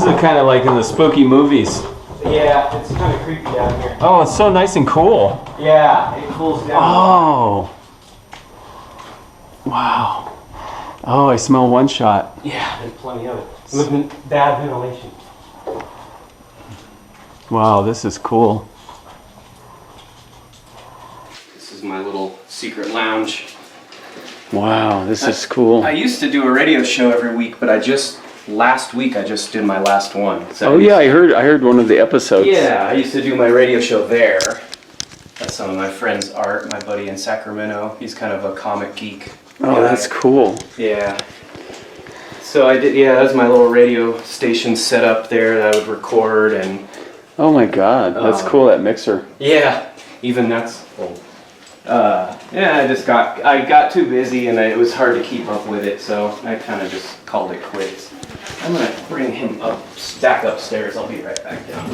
is kind of like in the spooky movies. Yeah, it's kind of creepy down here. Oh, it's so nice and cool. Yeah, it cools down. Oh. Wow. Oh, I smell one shot. Yeah, there's plenty of it. With bad ventilation. Wow, this is cool. This is my little secret lounge. Wow, this is cool. I used to do a radio show every week, but last week I just did my last one. So Oh yeah, I heard one of the episodes. Yeah, I used to do my radio show there. That's some of my friend's art. My buddy in Sacramento, he's kind of a comic geek. Oh, that's cool. Yeah. So I did, yeah, that's my little radio station set up there that I would record and... Oh my God, that's cool, that mixer. Yeah, even that's old. Yeah, I got too busy and it was hard to keep up with it, so I kind of just called it quits. I'm gonna bring him back upstairs. I'll be right back down.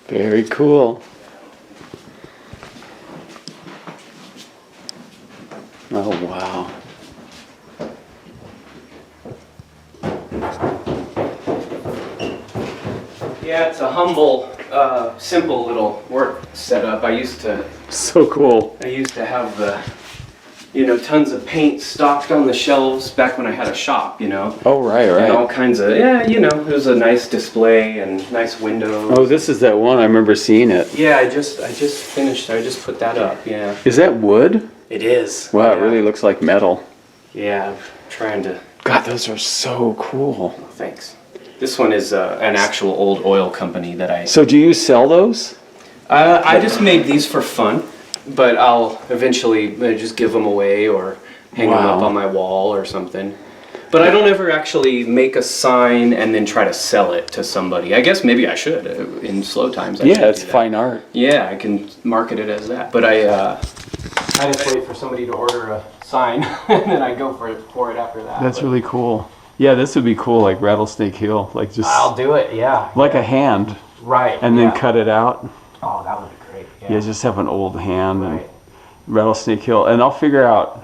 Very cool. Oh, wow. Yeah, it's a humble, simple little work setup. I used to So cool. have the, tons of paint stocked on the shelves back when I had a shop, Oh, right. And all kinds of, it was a nice display and nice windows. Oh, this is that one. I remember seeing it. Yeah, I just finished. I just put that up. Yeah. Is that wood? It is. Wow, Yeah. it really looks like metal. Yeah, I'm trying to. God, those are so cool. Thanks. This one is an actual old oil company that I. So do you sell those? I just made these for fun, but I'll eventually just give them away or hang them up on my wall or something. But I don't ever actually make a sign and then try to sell it to somebody. I guess maybe I should in slow times. Yeah, it's fine art. Yeah, I can market it as that. But I just wait for somebody to order a sign and then I go for it after that. That's really cool. Yeah, this would be cool, like Rattlesnake Hill, like just I'll do it. Yeah. like a hand, Right. and then cut it out. Oh, that would be great. Yeah, just have an old hand Right. and Rattlesnake Hill, and I'll figure out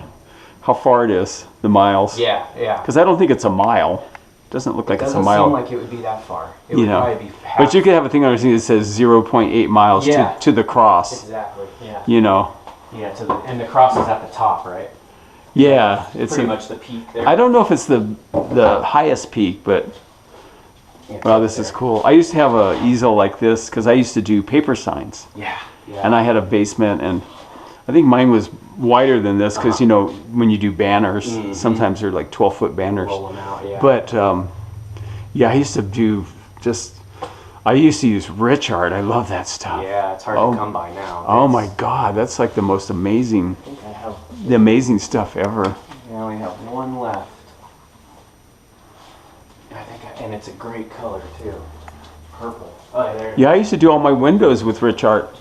how far it is, the miles. Yeah. Because I don't think it's a mile. Doesn't look like it's a mile. Doesn't seem like it would be that far. It would probably be half. But you could have a thing underneath that says 0.8 miles to the cross. Exactly. Yeah. Yeah. And the cross is at the top, right? Yeah, it's pretty much the peak there. I don't know if it's the highest peak, but wow, this is cool. I used to have a easel like this because I used to do paper signs. Yeah. And I had a basement, and I think mine was wider than this because when you do banners, sometimes they're like 12-foot banners. Roll them out, yeah. But I used to do I used to use rich art. I love that stuff. Yeah, it's hard to come by now. Oh my God, that's like the most amazing, I think I have. the amazing stuff ever. I only have one left. And it's a great color too. Purple. Oh, there. Yeah, I used to do all my windows with rich art.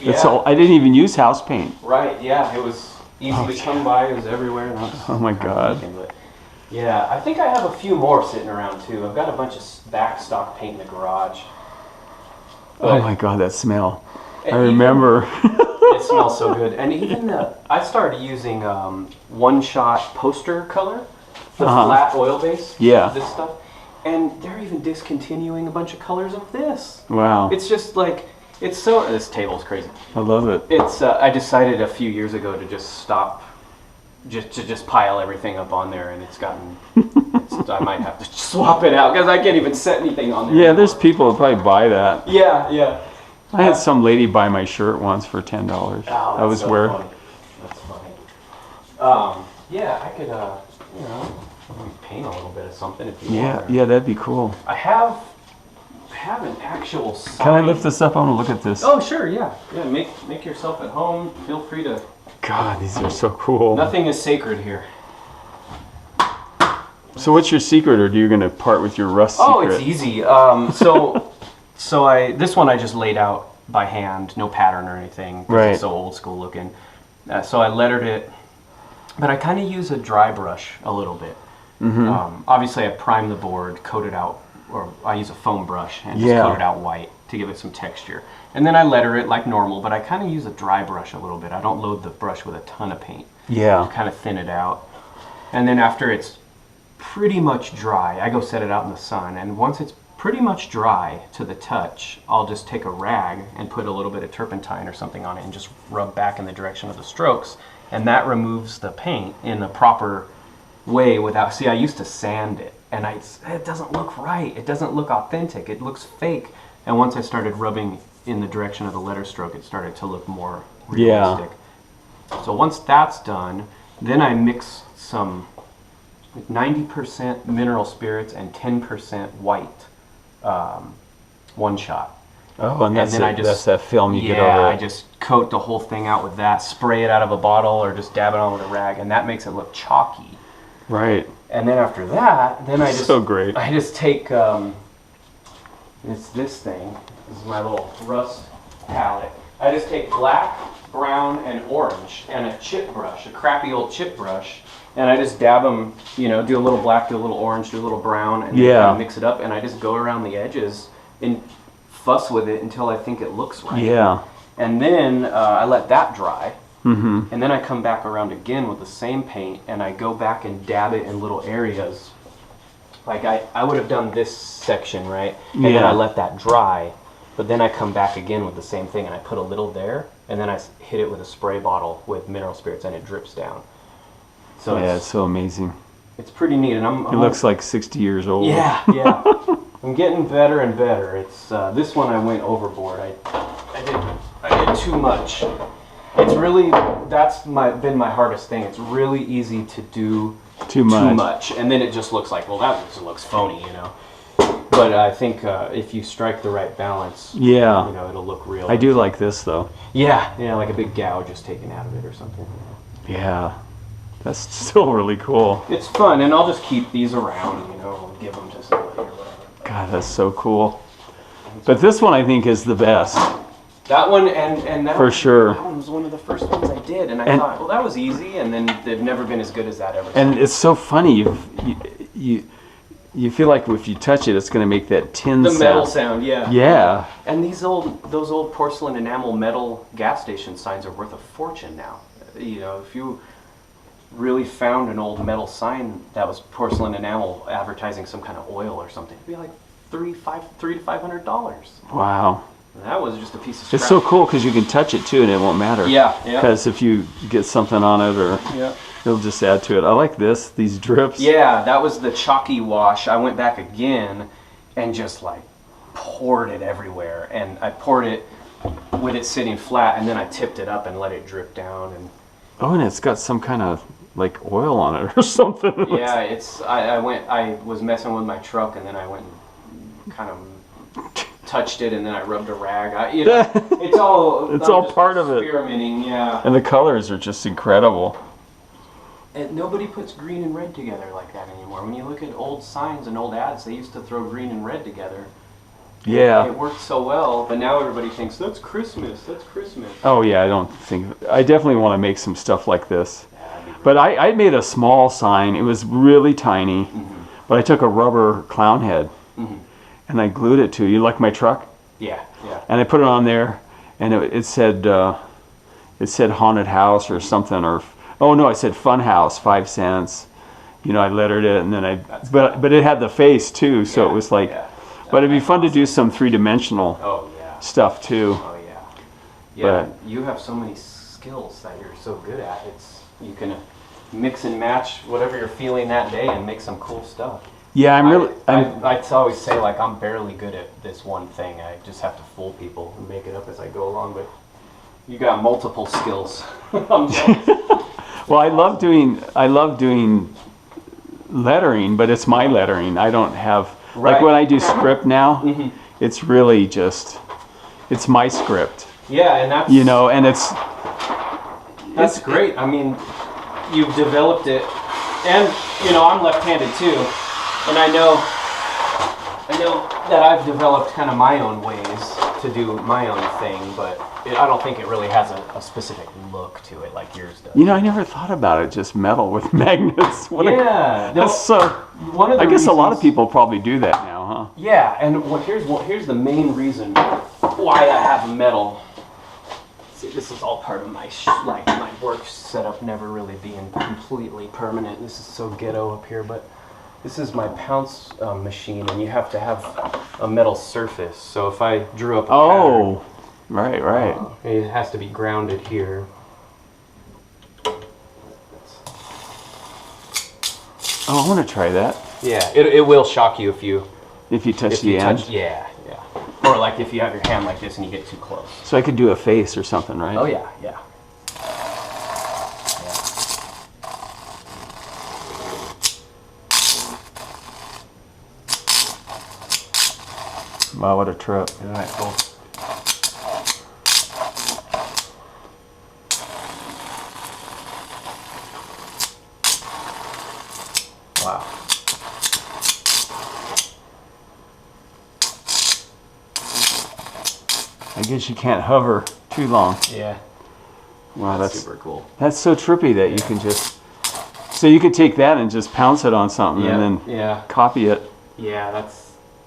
That's all. I didn't even use house paint. Right. Yeah, it was easy to come by. It was everywhere. And I was Oh my God. Yeah, I think I have a few more sitting around too. I've got a bunch of back stock paint in the garage. Oh my God, that smell. I remember. It smells so good. And even I started using one-shot poster color, the flat oil base. Yeah. This stuff. And they're even discontinuing a bunch of colors of this. Wow. It's just like, this table's crazy. I love it. It's, I decided a few years ago to just stop, just pile everything up on there, and it's gotten, I might have to swap it out, because I can't even set anything on there Yeah, anymore. there's people who probably buy that. Yeah. I had some lady buy my shirt once for $10. Oh, I was wearing. That's funny. Yeah, I could, paint a little bit of something if you want. Yeah, that'd be cool. I have an actual sign. Can I lift this up? I want to look at this. Oh, sure, yeah. Yeah, make yourself at home. Feel free to. God, these are so cool. Nothing is sacred here. So what's your secret, or are you going to part with your rust secret? Oh, it's easy. This one I just laid out by hand, no pattern or anything. Right. It's so old school looking. So I lettered it, but I kind of use a dry brush a little bit. Obviously, I primed the board, coated out or I use a foam brush and just coat it out white to give it some texture. And then I letter it like normal, but I kind of use a dry brush a little bit. I don't load the brush with a ton of paint. Yeah. Kind of thin it out. And then after it's pretty much dry, I go set it out in the sun. And once it's pretty much dry to the touch, I'll just take a rag and put a little bit of turpentine or something on it and just rub back in the direction of the strokes. And that removes the paint in the proper way without, see, I used to sand it. And it doesn't look right. It doesn't look authentic. It looks fake. And once I started rubbing in the direction of the letter stroke, it started to look more realistic. So once that's done, then I mix some 90% mineral spirits and 10% white one shot. Oh, and that's that film you get over. Yeah, I just coat the whole thing out with that, spray it out of a bottle or just dab it on with a rag, and that makes it look chalky. Right. And then after that, then I just I just take it's this thing. This is my little rust palette. I just take black, brown, and orange, and a chip brush, a crappy old chip brush, and I just dab them. You know, do a little black, do a little orange, do a little brown, and then kind of mix it up. And I just go around the edges and fuss with it until I think it looks right. Yeah. And then I let that dry. Mm-hmm. And then I come back around again with the same paint, and I go back and dab it in little areas. Like I would have done this section, right? And then I let that dry, but then I come back again with the same thing, and I put a little there, and then I hit it with a spray bottle with mineral spirits, and it drips down. So it's so amazing. It's pretty neat, and It looks like 60 years old. Yeah. I'm getting better and better. It's this one I went overboard. I did too much. It's really, been my hardest thing. It's really easy to do too much, and then it just looks like, well, that just looks phony, you know. But I think if you strike the right balance, you know, it'll look real. I do like this though. Yeah, like a big gouge just taken out of it or something. Yeah, that's still really cool. It's fun, and I'll just keep these around, you know, and give them to somebody or whatever. God, that's so cool. But this one I think is the best. That one and that for sure. That one was one of the first ones I did, and I thought, well, that was easy, and then they've never been as good as that ever. And it's so funny. You feel like if you touch it, it's going to make that tin sound. The metal sound, yeah. Yeah. And those old porcelain enamel metal gas station signs are worth a fortune now. You know, if you really found an old metal sign that was porcelain enamel advertising some kind of oil or something, it'd be like $300 to $500. Wow. That was just a piece of scrap. It's so cool because you can touch it too and it won't matter. Yeah. Because if you get something on it or it'll just add to it. I like these drips. Yeah, that was the chalky wash. I went back again and just like poured it everywhere. And I poured it with it sitting flat, and then I tipped it up and let it drip down. And it's got some kind of like oil on it or something. Yeah, I was messing with my truck, and then I went and kind of touched it, and then I rubbed a rag. It's all part of it. Experimenting, yeah. And the colors are just incredible. And nobody puts green and red together like that anymore. When you look at old signs and old ads, they used to throw green and red together. Yeah. It worked so well, but now everybody thinks that's Christmas. Oh yeah, I definitely want to make some stuff like this. But I made a small sign. It was really tiny, but I took a rubber clown head. And I glued it to. You like my truck? Yeah. And I put it on there, and it said haunted house or something, or it said fun house, 5 cents. You know, I lettered it, and then but it had the face too, so it was like. But it'd be fun to do some 3-dimensional stuff too. Oh yeah. But you have so many skills that you're so good at. You can mix and match whatever you're feeling that day and make some cool stuff. Yeah, I always say, like, I'm barely good at this one thing. I just have to fool people and make it up as I go along. But you got multiple skills. Well, I love doing lettering, but it's my lettering. I don't have like when I do script now. It's really just it's my script. Yeah, and that's that's great. I mean, you've developed it, and I'm left-handed too. And I know that I've developed kind of my own ways to do my own thing, but I don't think it really has a specific look to it like yours does. I never thought about it, just metal with magnets. I guess a lot of people probably do that now, huh? Yeah, and here's the main reason why I have a metal. See, this is all part of my my work setup never really being completely permanent. This is so ghetto up here, but this is my pounce machine, and you have to have a metal surface. So if I drew up a pattern, right. it has to be grounded here. Oh, I want to try that. Yeah, it will shock you if you touch the end. Yeah. Or like if you have your hand like this and you get too close. So I could do a face or something, right? Oh yeah. Wow, what a trip. Isn't that cool? Wow. I guess you can't hover too long. Yeah. Wow, that's super cool. That's so trippy that you can just... So you could take that and just pounce it on something and then copy it. Yeah, that's...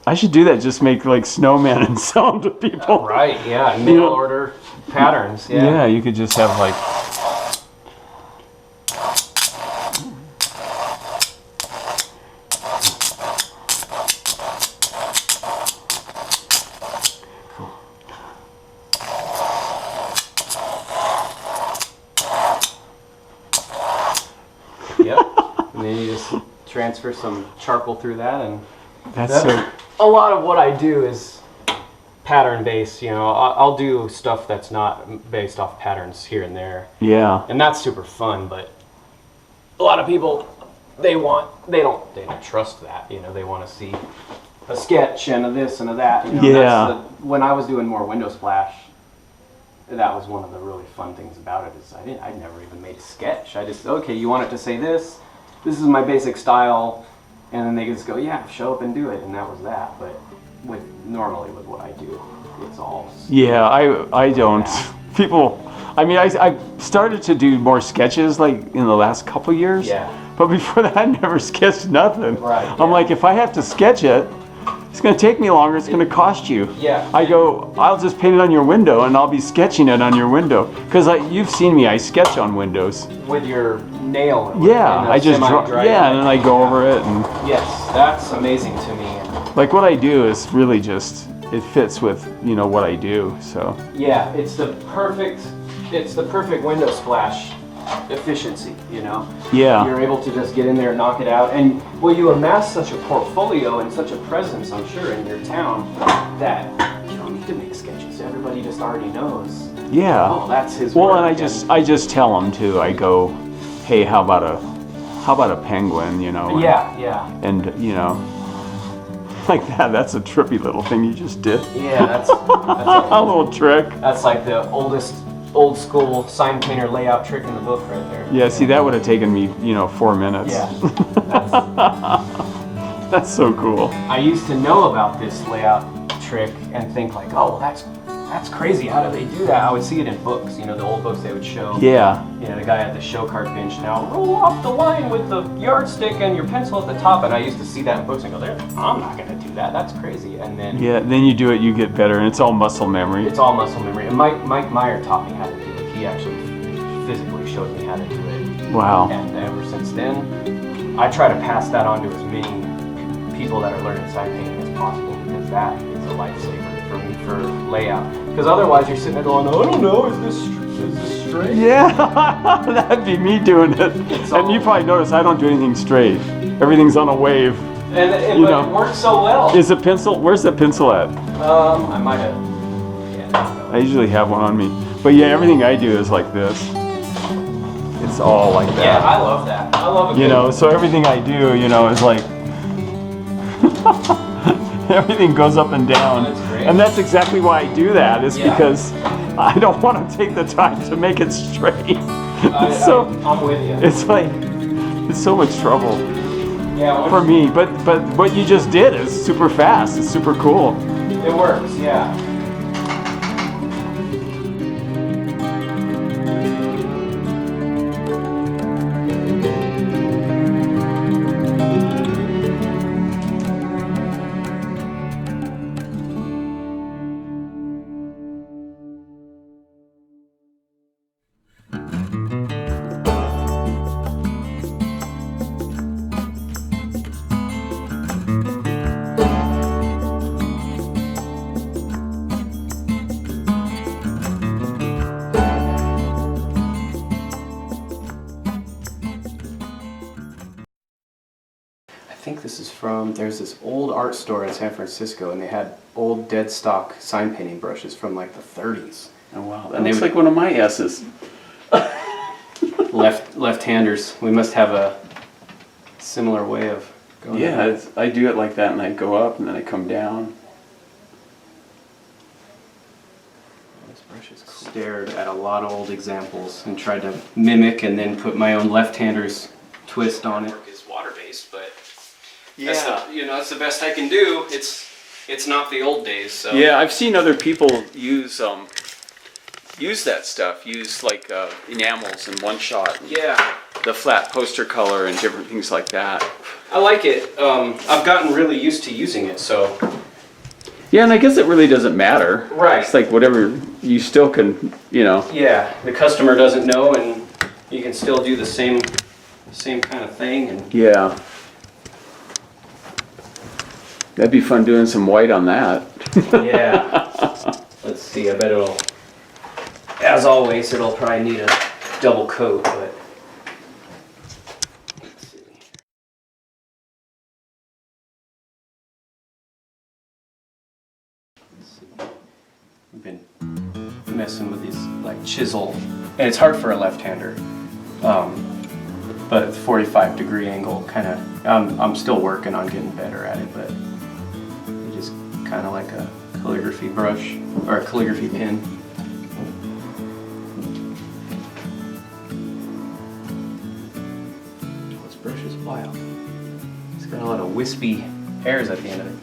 I should do that, just make like snowmen and sell them to people. Right, yeah, mail order patterns. Yeah, you could just have like... Yep. And then you just transfer some charcoal through that, and a lot of what I do is pattern based. You know, I'll do stuff that's not based off patterns here and there. Yeah. And that's super fun, but a lot of people they don't trust that. You know, they want to see a sketch and a this and a that. You know, yeah. When I was doing more window splash, that was one of the really fun things about it is I never even made a sketch. I just, okay, you want it to say this is my basic style, and then they just go, yeah, show up and do it, and that was that. But normally with what I do, it's all... Yeah, I don't. People, I mean, I started to do more sketches like in the last couple years. Yeah. But before that, I never sketched nothing. Right. Yeah. I'm like, if I have to sketch it, it's going to take me longer, it's going to cost you. Yeah. I go, I'll just paint it on your window and I'll be sketching it on your window. Because you've seen me, I sketch on windows. With your nail. Yeah, I just draw, and then I go over it. And yes, that's amazing to me. like what I do is really just, it fits with, what I do, so. Yeah, it's the perfect window splash efficiency, Yeah. You're able to just get in there and knock it out, and you amass such a portfolio and such a presence, I'm sure, in your town that you don't need to make sketches. Everybody just already knows. Yeah. Oh, that's his well, work. and I just tell them too. I go, hey, how about a penguin? Yeah. And like that. That's a trippy little thing you just did. Yeah, that's a little trick. That's like the old school sign painter layout trick in the book right there. Yeah, see, that would have taken me, 4 minutes. Yeah. That's so cool. I used to know about this layout trick and think like, oh, that's crazy. How do they do that? I would see it in books, the old books they would show. Yeah. The guy at the show cart bench now, roll off the line with the yardstick and your pencil at the top. And I used to see that in books and go, I'm not going to do that. That's crazy. And then... Yeah, then you do it, you get better, and it's all muscle memory. It's all muscle memory. And Mike Meyer taught me how to do it. He actually physically showed me how to do it. Wow. And ever since then, I try to pass that on to as many people that are learning sign painting as possible, because that is a lifesaver for me for layout. Because otherwise you're sitting there going, I don't know, is this straight? Yeah, that'd be me doing it. And you probably notice I don't do anything straight. Everything's on a wave. But it works so well. Is the pencil, where's the pencil at? I might have, I usually have one on me. But yeah, everything I do is like this. It's all like that. Yeah, I love that. I love it. So everything I do, is like, everything goes up and down. That's great. And that's exactly why I do that, is because I don't want to take the time to make it straight. I'm with you. It's like, it's so much trouble for me. But what you just did is super fast. It's super cool. It works, yeah. from, there's this old art store in San Francisco, and they had old dead stock sign painting brushes from like the 30s. Oh wow, that looks like one of my S's. Left-handers. We must have a similar way of going. Yeah, I do it like that, and I go up, and then I come down. This brush is cool. Stared at a lot of old examples and tried to mimic and then put my own left-handers twist on it. It's water-based, but Yeah, that's the best I can do. It's not the old days. So yeah, I've seen other people use that stuff. Use like enamels in one shot. Yeah. The flat poster color and different things like that. I like it. I've gotten really used to using it, so. Yeah, and I guess it really doesn't matter. Right. It's like whatever, you still can, Yeah, the customer doesn't know, and you can still do the same kind of thing. And Yeah. That'd be fun doing some white on that. yeah. Let's see, I bet as always, it'll probably need a double coat, but. Let's see. I've been messing with these like chisel, and it's hard for a left-hander, but it's 45-degree angle kind of. I'm still working on getting better at it, but it just kind of like a calligraphy brush or a calligraphy pen. This brush is wild. It's got a lot of wispy hairs at the end of it.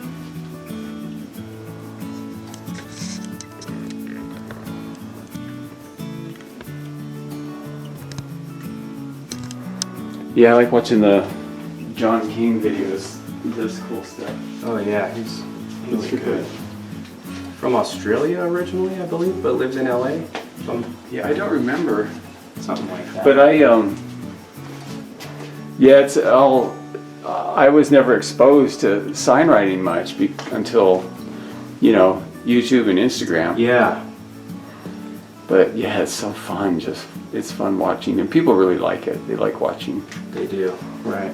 Yeah, I like watching the John King videos. He does cool stuff. Oh yeah, he's really Super good. From Australia originally, I believe, but lives in LA. Yeah, I don't remember. Something like that. But it's all. I was never exposed to sign writing much until, YouTube and Instagram. Yeah. But yeah, it's so fun. It's fun watching, and people really like it. They like watching. They do. Right.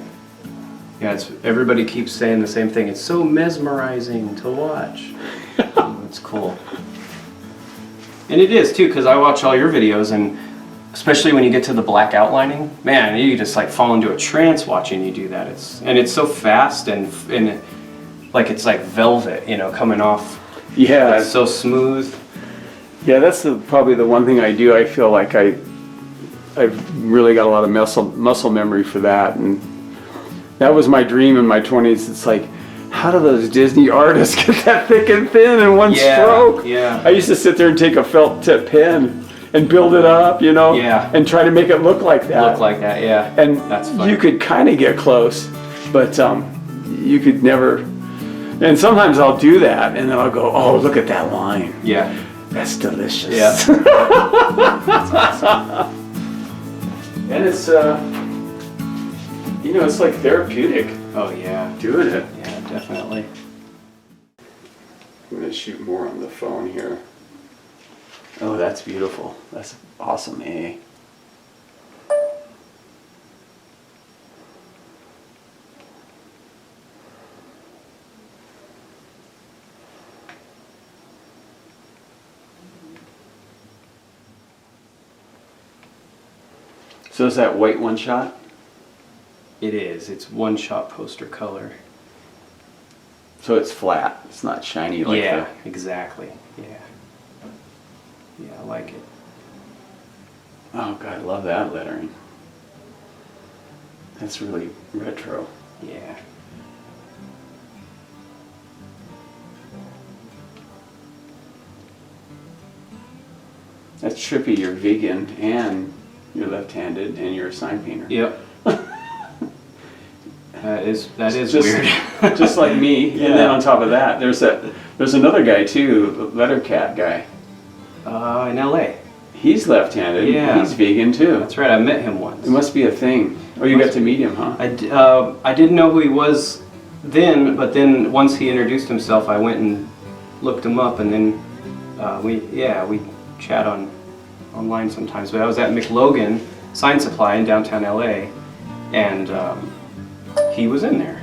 Yeah, everybody keeps saying the same thing. It's so mesmerizing to watch. It's cool. And it is too, because I watch all your videos, and especially when you get to the black outlining, man, you just like fall into a trance watching you do that. It's so fast and like it's like velvet, coming off. Yeah, it's so smooth. Yeah, that's probably the one thing I do. I feel like I've really got a lot of muscle memory for that, and that was my dream in my 20s. It's like, how do those Disney artists get that thick and thin in one stroke? Yeah. I used to sit there and take a felt tip pen and build it up, Yeah. and try to make it look like that. Yeah. And that's funny. You could kind of get close, but you could never. And sometimes I'll do that, and then I'll go, oh, look at that line. Yeah. That's delicious. Yeah. That's awesome. And it's it's like therapeutic Oh yeah. doing it. Yeah, definitely. I'm gonna shoot more on the phone here. Oh, that's beautiful. That's awesome, eh? So is that white one shot? It is. It's one shot poster color. So it's flat. It's not shiny like Yeah, exactly. Yeah. Yeah, I like it. Oh God, I love that lettering. That's really retro. Yeah. That's trippy. You're vegan and you're left-handed and you're a sign painter. Yep. That is just, weird. Just like me. Yeah. And then on top of that, there's another guy too, the letter cat guy. In LA. He's left-handed. Yeah. He's vegan too. That's right. I met him once. It must be a thing. Oh, you got to meet him, huh? I didn't know who he was then, but then once he introduced himself, I went and looked him up, and then we chat online sometimes. But I was at McLogan Sign Supply in downtown LA, and he was in there,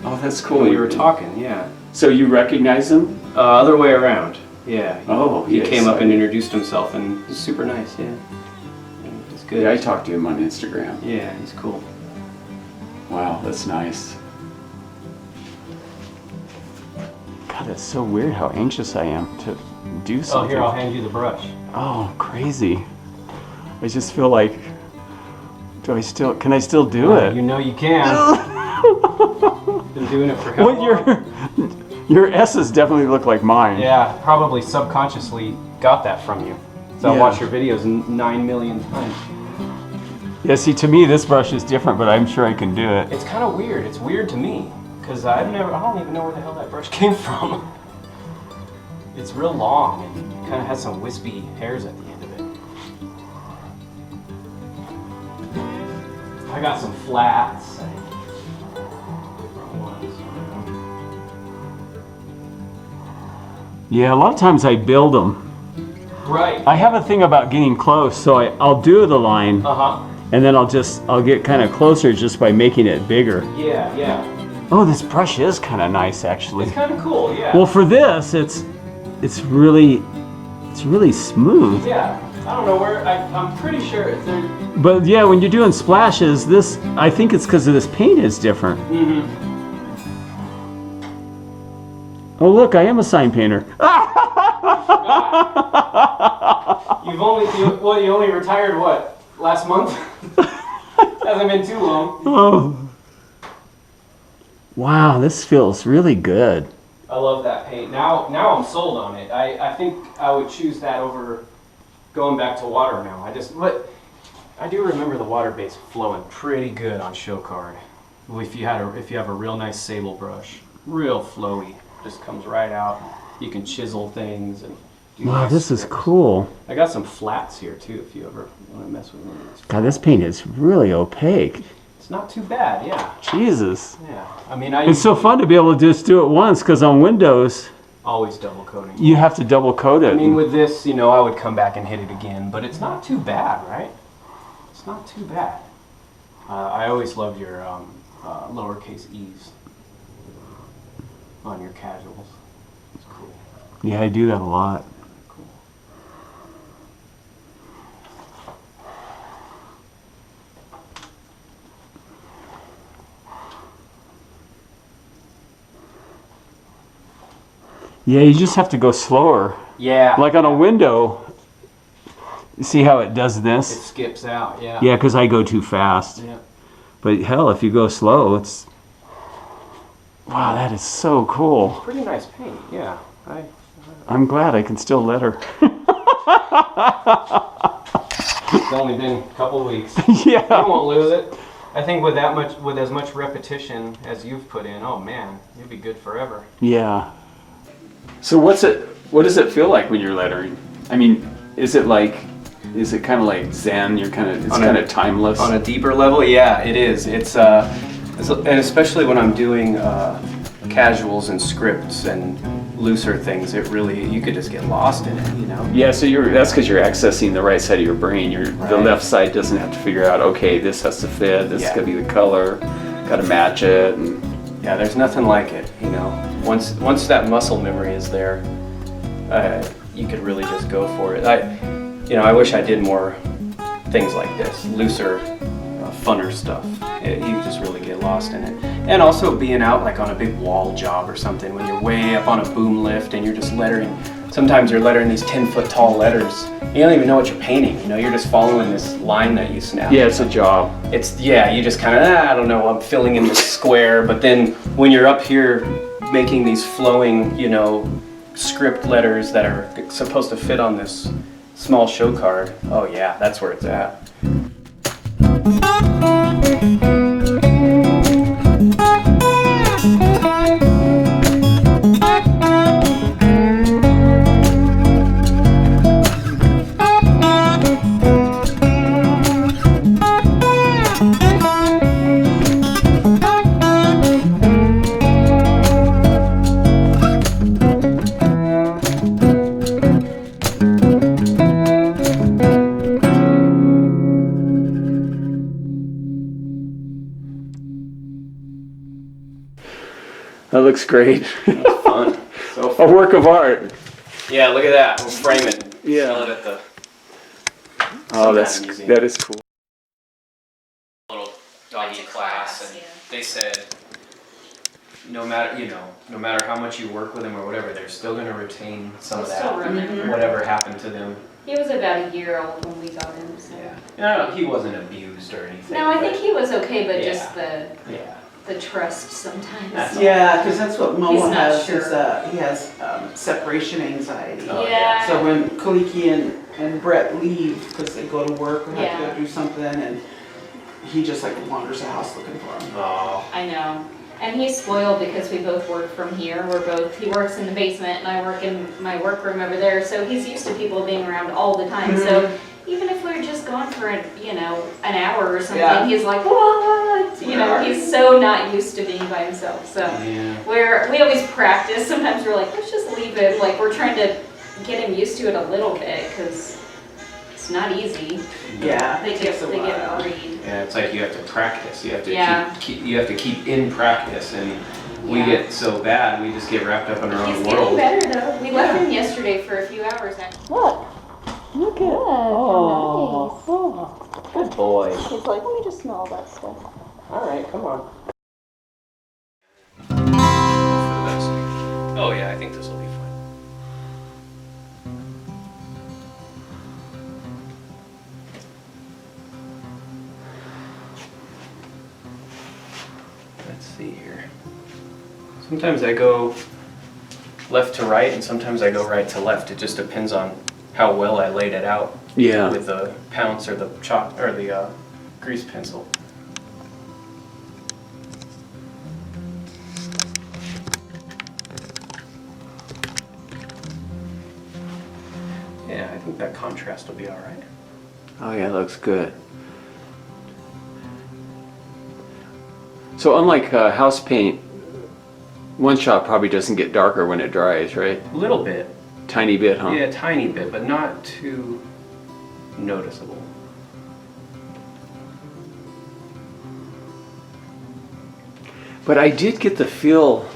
Oh, that's cool. When we were talking, yeah. So you recognize him? Other way around. Yeah. He yeah, came up and introduced himself, and he's super nice. Yeah. He's good. Yeah, I talked to him on Instagram. Yeah, he's cool. Wow, that's nice. God, that's so weird how anxious I am to do something. Oh, here, I'll hand you the brush. Oh, crazy. I just feel like, can I still do it? You know you can. Been doing it for how long? Your S's definitely look like mine. Yeah, probably subconsciously got that from you. So I watched your videos 9 million times. Yeah, see, to me, this brush is different, but I'm sure I can do it. It's kind of weird. It's weird to me, because I don't even know where the hell that brush came from. It's real long and kind of has some wispy hairs at the end of it. I got some flats. Yeah, a lot of times I build them. Right. I have a thing about getting close, so I'll do the line, and then I'll get kind of closer just by making it bigger. Yeah, yeah. Oh, this brush is kind of nice, actually. It's kind of cool, yeah. Well, for this, it's really smooth. Yeah, I don't know where, I'm pretty sure there. But yeah, when you're doing splashes, I think it's because of this paint is different. Mm-hmm. Oh look, I am a sign painter. You only retired what, last month? Hasn't been too long. Oh. Wow, this feels really good. I love that paint. Now I'm sold on it. I think I would choose that over going back to water now. I do remember the water base flowing pretty good on show card. If you have a real nice sable brush, real flowy, just comes right out. You can chisel things and do Wow, nice this is strips. cool. I got some flats here too if you ever want to mess with them. God, this paint is really opaque. It's not too bad, yeah. Jesus. Yeah, I mean, It's so fun to be able to just do it once, because on Windows, always double coating. you have to double coat it. I mean, with this, I would come back and hit it again, but it's not too bad, right? It's not too bad. I always loved your lowercase e's on your casuals. It's cool. Yeah, I do that a lot. Cool. Yeah, you just have to go slower. Yeah. Like on a window, you see how it does It this? skips out, yeah. Yeah, because I go too fast. Yeah. But hell, if you go slow, it's... Wow, that is so cool. Pretty nice paint, yeah. I'm glad I can still let her. It's only been a couple of weeks. Yeah. You won't lose it. I think with as much repetition as you've put in, oh man, you'll be good forever. Yeah. So what does it feel like when you're lettering? I mean, is it kind of like Zen? It's kind of timeless. On a deeper level, yeah, it is. And especially when I'm doing casuals and scripts and looser things, you could just get lost in it, Yeah, so that's because you're accessing the right side of your brain. The left side doesn't have to figure out, okay, this has to fit, this is going to be the color, got to match it. And yeah, there's nothing like it, Once that muscle memory is there, you could really just go for it. I wish I did more things like this, looser, funner stuff. You just really get lost in it. And also being out like on a big wall job or something, when you're way up on a boom lift and you're just lettering. Sometimes you're lettering these 10-foot tall letters. You don't even know what you're painting. You're just following this line that you snap. yeah, it's a job. You just kind of, I don't know, I'm filling in this square. But then when you're up here making these flowing, script letters that are supposed to fit on this small show card, oh yeah, that's where it's at. looks great. It's fun. So A fun. work of art. Yeah, look at that. We'll frame it. Yeah. Sell it at the Oh, museum. that is cool. Little doggy class, and yeah. they said no matter how much you work with them or whatever, they're still going to retain some of They'll still that. remember. Whatever happened to them. He was about a year old when we got him, so. Yeah. No, he wasn't abused or anything. No, I but- think he was okay, but Yeah. just Yeah. the trust sometimes. That's Yeah, because that's what He's Moa not has, sure. is he has separation anxiety. Oh, Yeah. So when Kaliki and Brett leave, because they go to work or have to Yeah. go do something, and he just like wanders the house looking for him. Oh. I know. And he's spoiled because we both work from here. He works in the basement and I work in my workroom over there. So he's used to people being around all the time. So even if we're just gone for an hour or something, Yeah. he's like, what? He's so not used to being by himself. So Yeah. we always practice. Sometimes we're like, let's just leave him. Like we're trying to get him used to it a little bit because it's not easy. Yeah, They it takes a get while. worried. Yeah, it's like you have to practice. You have to Yeah. keep in practice, and we Yeah. get so bad we just get wrapped up in our He's own getting world. better though. We left him yesterday for a few hours actually. Look at oh, nice. Good boy. He's like, let me just smell all that stuff. All right, come on. Oh yeah, I think this will be fine. Let's see here. Sometimes I go left to right, and sometimes I go right to left. It just depends on how well I laid it out Yeah. with the pounce or the chalk or the grease pencil. Yeah, I think that contrast will be all right. Oh yeah, looks good. So unlike house paint, one shot probably doesn't get darker when it dries, right? A little bit. Tiny bit, huh? Yeah, a tiny bit, but not too noticeable. But I did get the feel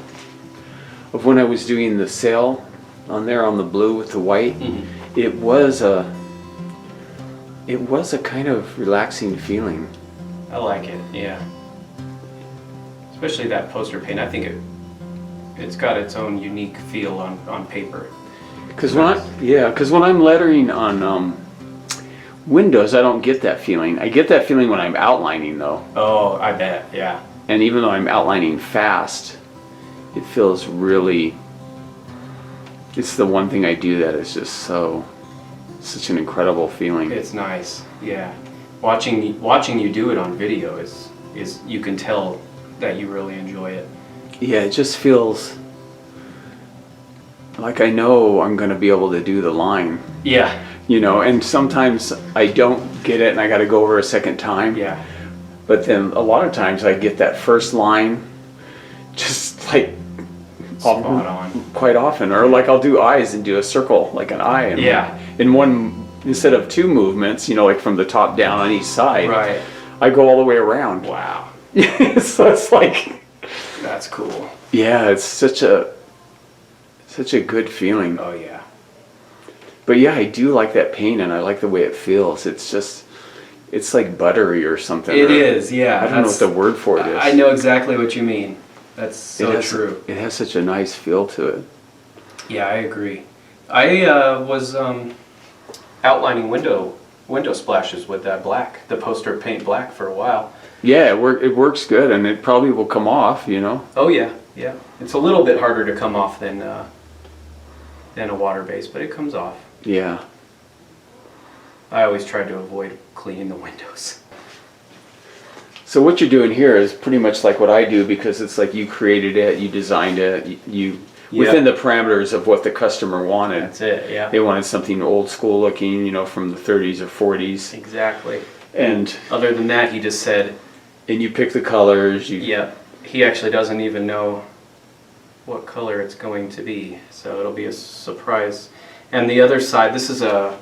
of when I was doing the sail on there on the blue with the white. Mm-hmm. It was a kind of relaxing feeling. I like it, yeah. Especially that poster paint. I think it's got its own unique feel on paper. Because when I'm lettering on windows, I don't get that feeling. I get that feeling when I'm outlining though. Oh, I bet, yeah. And even though I'm outlining fast, it feels really, it's the one thing I do that is just such an incredible feeling. It's nice, yeah. Watching you do it on video is you can tell that you really enjoy it. Yeah, it just feels like I know I'm going to be able to do the line, Yeah, and sometimes I don't get it and I got to go over a second time. yeah. But then a lot of times I get that first line just like Spot on. quite often, or like I'll do eyes and do a circle like an eye in one instead of two movements, like from the top down on each side. Right. I go all the way around. Wow. So it's like, That's cool. yeah, it's such a good feeling. Oh yeah. But yeah, I do like that paint and I like the way it feels. It's like buttery or something. It is, yeah. I don't know what the word for it is. I know exactly what you mean. That's so It has- true. It has such a nice feel to it. Yeah, I agree. I was outlining window splashes with that black, the poster paint black, for a while. Yeah, it works good, and it probably will come off, Oh yeah, yeah. It's a little bit harder to come off than a water base, but it comes off. Yeah. I always try to avoid cleaning the windows. So what you're doing here is pretty much like what I do, because it's like you created it, you designed it, you within the parameters of what the customer wanted. That's it, yeah. They wanted something old school looking, from the 30s or 40s. Exactly. And Other than that, he just said, you pick the colors. yeah, he actually doesn't even know what color it's going to be, so it'll be a surprise. And the other side, this is a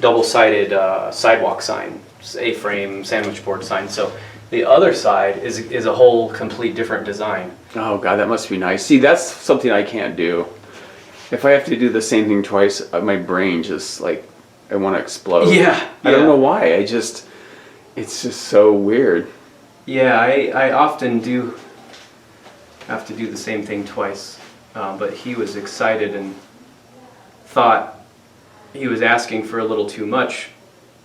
double-sided sidewalk sign, A-frame sandwich board sign, so the other side is a whole complete different design. Oh God, that must be nice. See, that's something I can't do. If I have to do the same thing twice, my brain just like, I want to explode. Yeah, I don't yeah. know why. It's just so weird. Yeah, I often do have to do the same thing twice, but he was excited and thought he was asking for a little too much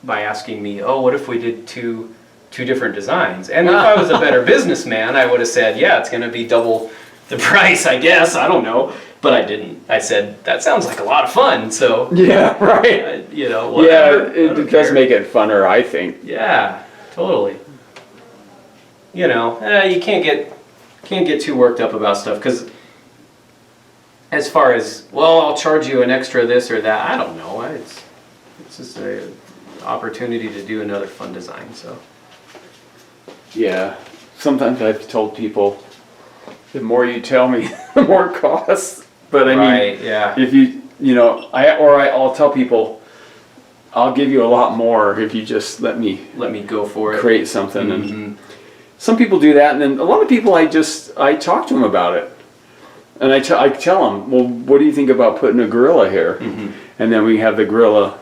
by asking me, oh, what if we did two different designs? And if I was a better businessman, I would have said, yeah, it's going to be double the price, I guess. I don't know. But I didn't. I said, that sounds like a lot of fun, so... Yeah, right. You know, whatever. Yeah, it does make it funner, I think. Yeah, totally. You know, you can't get too worked up about stuff, because as far as, well, I'll charge you an extra this or that, I don't know. It's just an opportunity to do another fun design, so. Yeah. Sometimes I've told people, the more you tell me, the more it costs. But I Right, mean, yeah. if I'll tell people, I'll give you a lot more if you just let me go for it. create something. Mhm. And some people do that, and then a lot of people I talk to them about it, and I tell them, well, what do you think about putting a gorilla here? Mhm. And then we have the gorilla,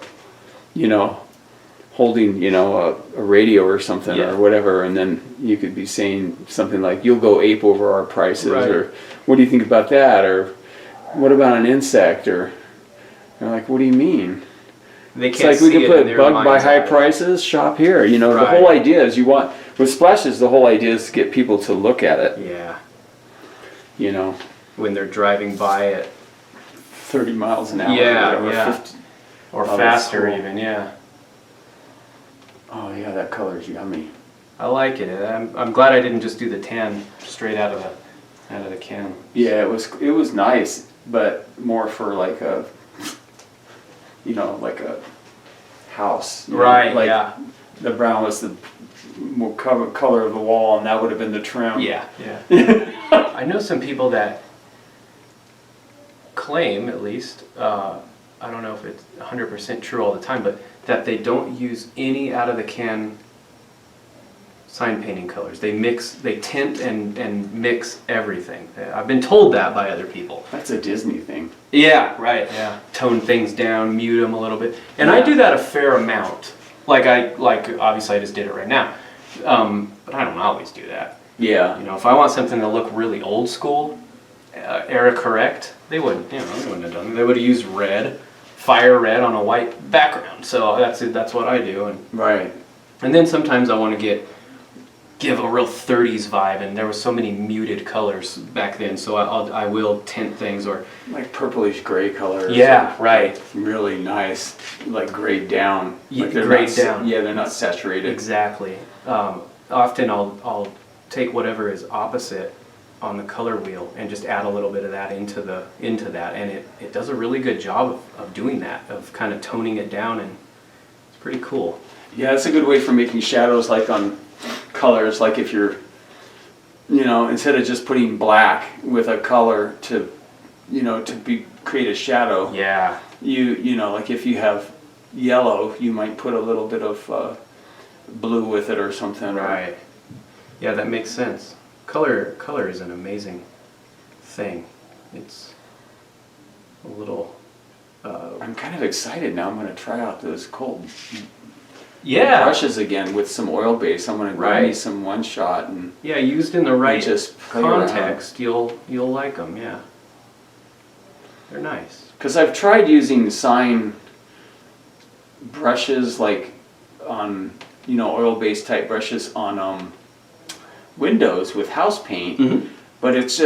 holding a radio or something Yeah. or whatever, and then you could be saying something like, you'll go ape over our prices, Right. or what do you think about that, or what about an insect, or they're like, what do you mean? They It's can't like we see could it put in their bug by mind's high eye. prices, shop here. The Right. whole idea is with splashes, the whole idea is to get people to look at it, Yeah, when they're driving by it, 30 miles an hour. Yeah, or yeah. 50. or Oh, that's faster cool. even, yeah. Oh yeah, that color's yummy. I like it. I'm glad I didn't just do the tan straight out of the can. Yeah, it was nice, but more for like a house. Right, Like yeah. the brown was the more color of the wall, and that would have been the trim. Yeah, yeah. I know some people that claim, at least, I don't know if it's 100% true all the time, but that they don't use any out of the can sign painting colors. They tint and mix everything. I've been told that by other people. That's a Disney thing. Yeah, right, yeah. Tone things down, mute them a little bit. And I Yeah. do that a fair amount. Like obviously I just did it right now. But I don't always do that. Yeah. If I want something to look really old school, era correct, they wouldn't have done it. They would have used red, fire red on a white background. So that's what I do. Right. And then sometimes I want to give a real 30s vibe, and there were so many muted colors back then, so I will tint things or... Like purplish gray colors. Yeah, right. Really nice, like grayed down. Yeah, Like they're grayed not down. Yeah, they're not saturated. Exactly. Often I'll take whatever is opposite on the color wheel and just add a little bit of that into that, and it does a really good job of doing that, of kind of toning it down, and it's pretty cool. Yeah, it's a good way for making shadows, like on colors, like if you're, instead of just putting black with a color to create a shadow. Yeah. Like if you have yellow, you might put a little bit of blue with it or something. Right. Yeah, that makes sense. Color is an amazing thing. It's a little... I'm kind of excited now. I'm going to try out those cold yeah. brushes again with some oil base. I'm going to grab me Right. some one shot and Yeah, used in the right just play around. context, you'll like them, yeah. They're nice. because I've tried using sign brushes like on oil-based type brushes on windows with house paint, Mhm. but it's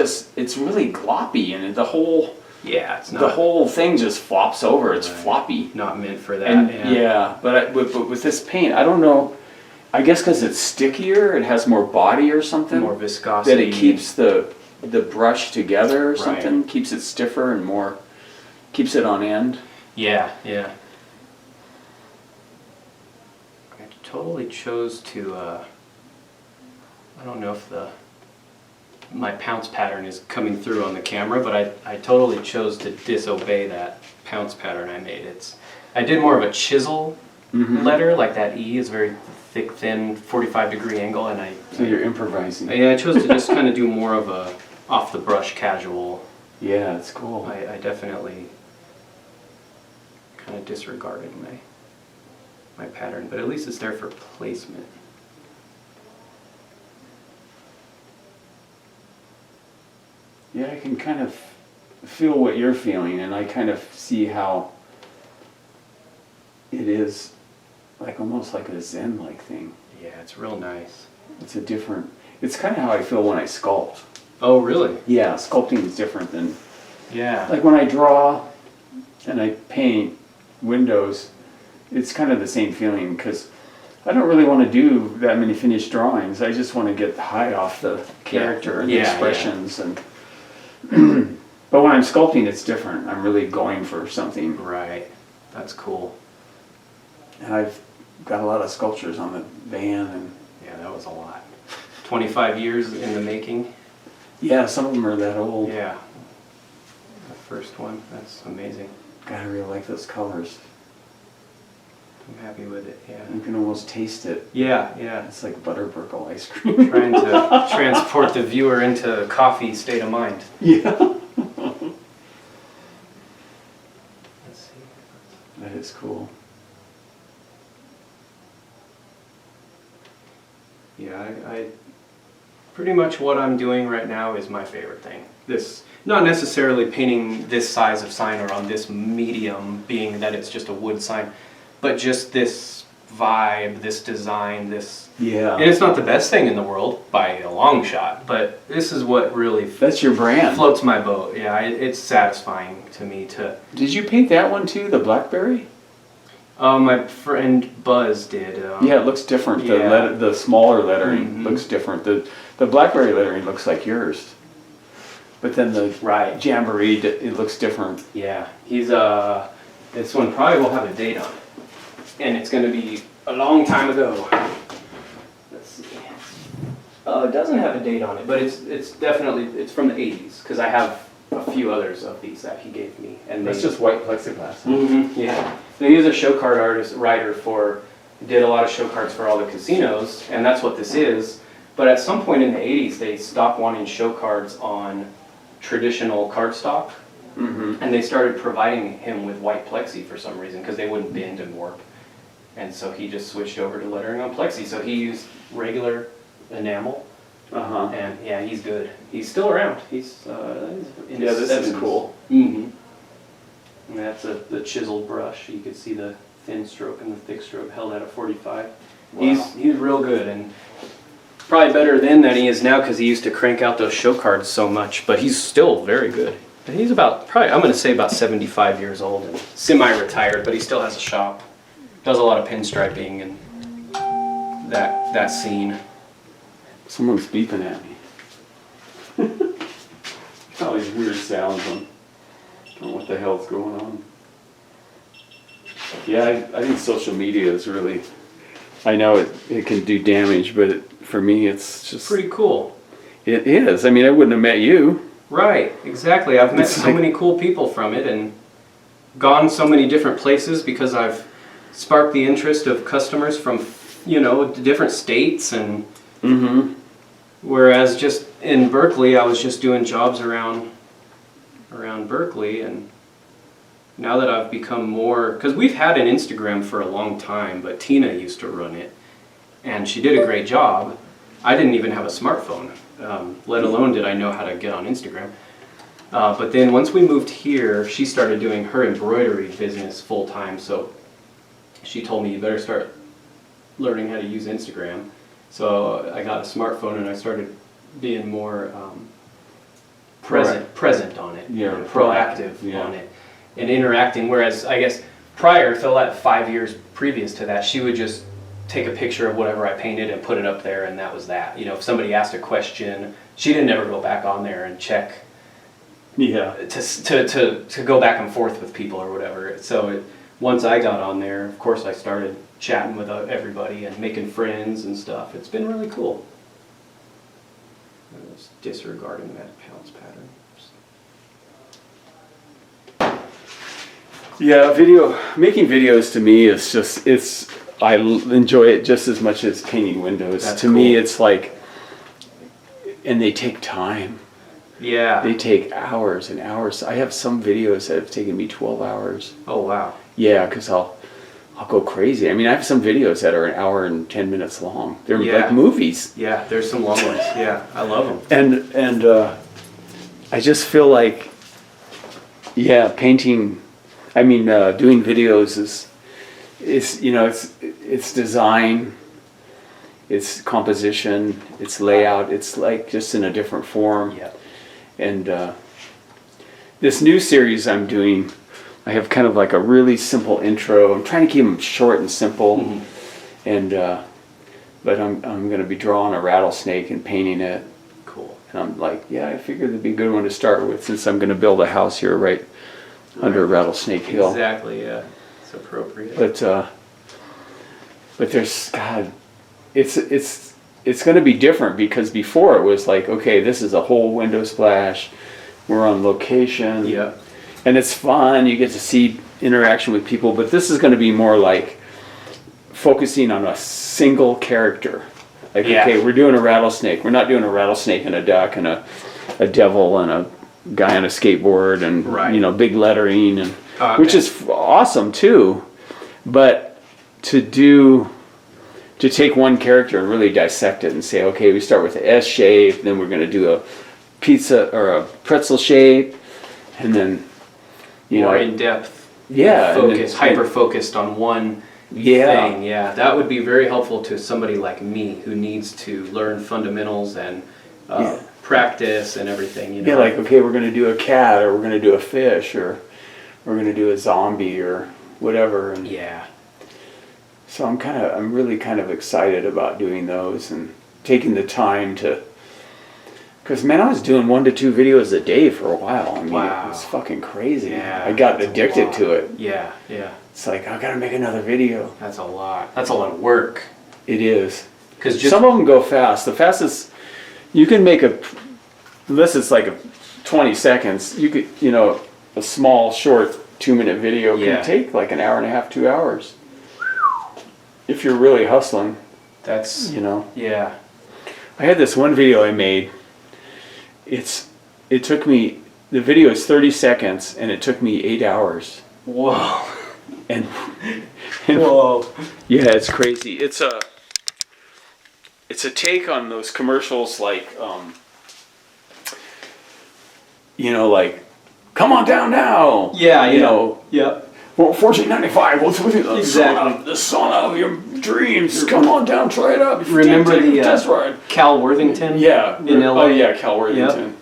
really gloppy, and the whole Yeah, it's not thing just flops over. It's Right. floppy. not meant for that. And yeah. but with this paint, I don't know. I guess because it's stickier, it has more body or something. More viscosity. That it keeps the brush together or Right. something. Keeps it stiffer and more. Keeps it on end. Yeah, yeah. I totally chose to, I don't know if my pounce pattern is coming through on the camera, but I totally chose to disobey that pounce pattern I made. I did more of a chisel letter, like that E is very thick, thin, 45-degree angle, and So you're improvising. I chose to just kind of do more of a off-the-brush casual. Yeah, it's cool. I definitely kind of disregarded my pattern, but at least it's there for placement. Yeah, I can kind of feel what you're feeling, and I kind of see how it is like almost like a Zen-like thing. Yeah, it's real nice. It's a different, it's kind of how I feel when I sculpt. Oh, really? Yeah, sculpting is different than, Yeah. like when I draw and I paint windows, it's kind of the same feeling because I don't really want to do that many finished drawings. I just want to get high off the character and the expressions and but when I'm sculpting it's different. I'm really going for something. Right. That's cool. And I've got a lot of sculptures on the van and Yeah, that was a lot. 25 years in the making. yeah, some of them are that old. Yeah. The first one. That's amazing. God, I really like those colors. I'm happy with it. Yeah. You can almost taste it. Yeah, yeah. It's like Butterburgle ice cream. Trying to transport the viewer into a coffee state of mind. Yeah. Let's see. That is cool. Yeah, I pretty much what I'm doing right now is my favorite thing. This, not necessarily painting this size of sign or on this medium, being that it's just a wood sign, but just this vibe, this design, this. Yeah. And it's not the best thing in the world by a long shot, but this is what really That's your brand. floats my boat. Yeah, it's satisfying to me to. Did you paint that one too, the blackberry? My friend Buzz did. Yeah, it looks different. The Yeah. the smaller lettering Mhm. looks different. The blackberry lettering looks like yours. But then the Right. jamboree, it looks different. Yeah, he's this one probably will have a date on it, and it's going to be a long time ago. Let's see. It doesn't have a date on it, but it's definitely from the 80s because I have a few others of these that he gave me, and That's just white plexiglass. yeah. So he is a show card writer for. Did a lot of show cards for all the casinos, and that's what this is. But at some point in the 80s, they stopped wanting show cards on traditional cardstock. Mm-hmm. And they started providing him with white plexi for some reason because they wouldn't bend and warp. And so he just switched over to lettering on plexi. So he used regular enamel. Uh-huh. And yeah, he's good. He's still around. He's in Yeah, his this is 70s. cool. Mm-hmm. And that's the chiseled brush. You could see the thin stroke and the thick stroke held at a 45. Wow. He's real good and probably better then than he is now because he used to crank out those show cards so much. But he's still very good. He's about, probably, I'm going to say about 75 years old and semi-retired, but he still has a shop. Does a lot of pinstriping and that scene. Someone's beeping at me. All these weird sounds. I don't know what the hell's going on. Yeah, I think social media is really, I know it can do damage, but for me it's just... Pretty cool. It is. I mean, I wouldn't have met you. Right, exactly. I've met It's so like- many cool people from it and gone so many different places because I've sparked the interest of customers from, different states and Mm-hmm. whereas just in Berkeley, I was just doing jobs around Berkeley, and now that I've become more, because we've had an Instagram for a long time, but Tina used to run it, and she did a great job. I didn't even have a smartphone, let alone did I know how to get on Instagram. But then once we moved here, she started doing her embroidery business full time, so she told me you better start learning how to use Instagram. So I got a smartphone and I started being more present on it, Yeah, proactive yeah. on it, and interacting. Whereas I guess prior to that 5 years previous to that, she would just take a picture of whatever I painted and put it up there, and that was that. If somebody asked a question, she didn't ever go back on there and check Yeah. to go back and forth with people or whatever. So once I got on there, of course I started chatting with everybody and making friends and stuff. It's been really cool. I was disregarding that pounce pattern. Yeah, making videos to me is just, I enjoy it just as much as painting windows. That's to me, cool. it's like, and they take time. Yeah. They take hours and hours. I have some videos that have taken me 12 hours. Oh wow. Yeah, because I'll go crazy. I mean, I have some videos that are an hour and 10 minutes long. They're Yeah. like movies. Yeah, there's some long ones. Yeah, I love them. And I just feel like, yeah, painting. I mean, doing videos is you know, it's design, it's composition, it's layout. It's like just in a different form. Yeah. And this new series I'm doing, I have kind of like a really simple intro. I'm trying to keep them short and simple. Mm-hmm. And but I'm going to be drawing a rattlesnake and painting it. Cool. And I'm like, yeah, I figured it'd be a good one to start with, since I'm going to build a house here right under Rattlesnake Hill. Exactly. Yeah. It's appropriate. But there's, God, it's going to be different, because before it was like, okay, this is a whole window splash. We're on location. Yeah. And it's fun. You get to see interaction with people. But this is going to be more like focusing on a single character. Like, Yeah. okay, we're doing a rattlesnake. We're not doing a rattlesnake and a duck and a devil and a guy on a skateboard and, Right. you know, big lettering, and Okay. which is awesome too. But to take one character and really dissect it and say, okay, we start with the S shape, then we're going to do a pizza or a pretzel shape, and then, you More know, in depth. yeah, and Focus, then- hyper focused on one yeah, thing. Yeah, that would be very helpful to somebody like me who needs to learn fundamentals and Yeah. practice and everything. You know. yeah, like, okay, we're going to do a cat, or we're going to do a fish, or we're going to do a zombie, or whatever. And Yeah. so I'm really kind of excited about doing those and taking the time to, because, man, I was doing 1 to 2 videos a day for a while. I mean, Wow. it was fucking crazy. Yeah. I got that's a addicted lot. to it. Yeah. Yeah. It's like, I gotta make another video. That's a lot. That's a lot of work. It is. Because just Some of them go fast. The fastest, you can make unless it's like 20 seconds, you could, you know, a small, short 2-minute video Yeah. can take like an hour and a half, 2 hours. If you're really hustling, that's you know. yeah. I had this one video I made. It took me, the video is 30 seconds and it took me 8 hours. Whoa. And Whoa. yeah, it's crazy. It's a take on those commercials, like, you know, like, come on down now. Yeah. You know, Yeah. well, $14.95. What's with you? Exactly. The sauna of your dreams. Come on down, try it out. If you Remember can't take the, a test ride. Cal Worthington? Yeah. In LA? Oh yeah, Cal Worthington.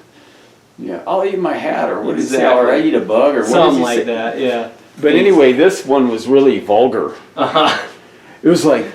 Yeah, I'll eat my hat, or what does he say? Exactly. Or I eat a bug, or what does Something he like say? that. Yeah. But anyway, this one was really vulgar. Uh-huh. It was like,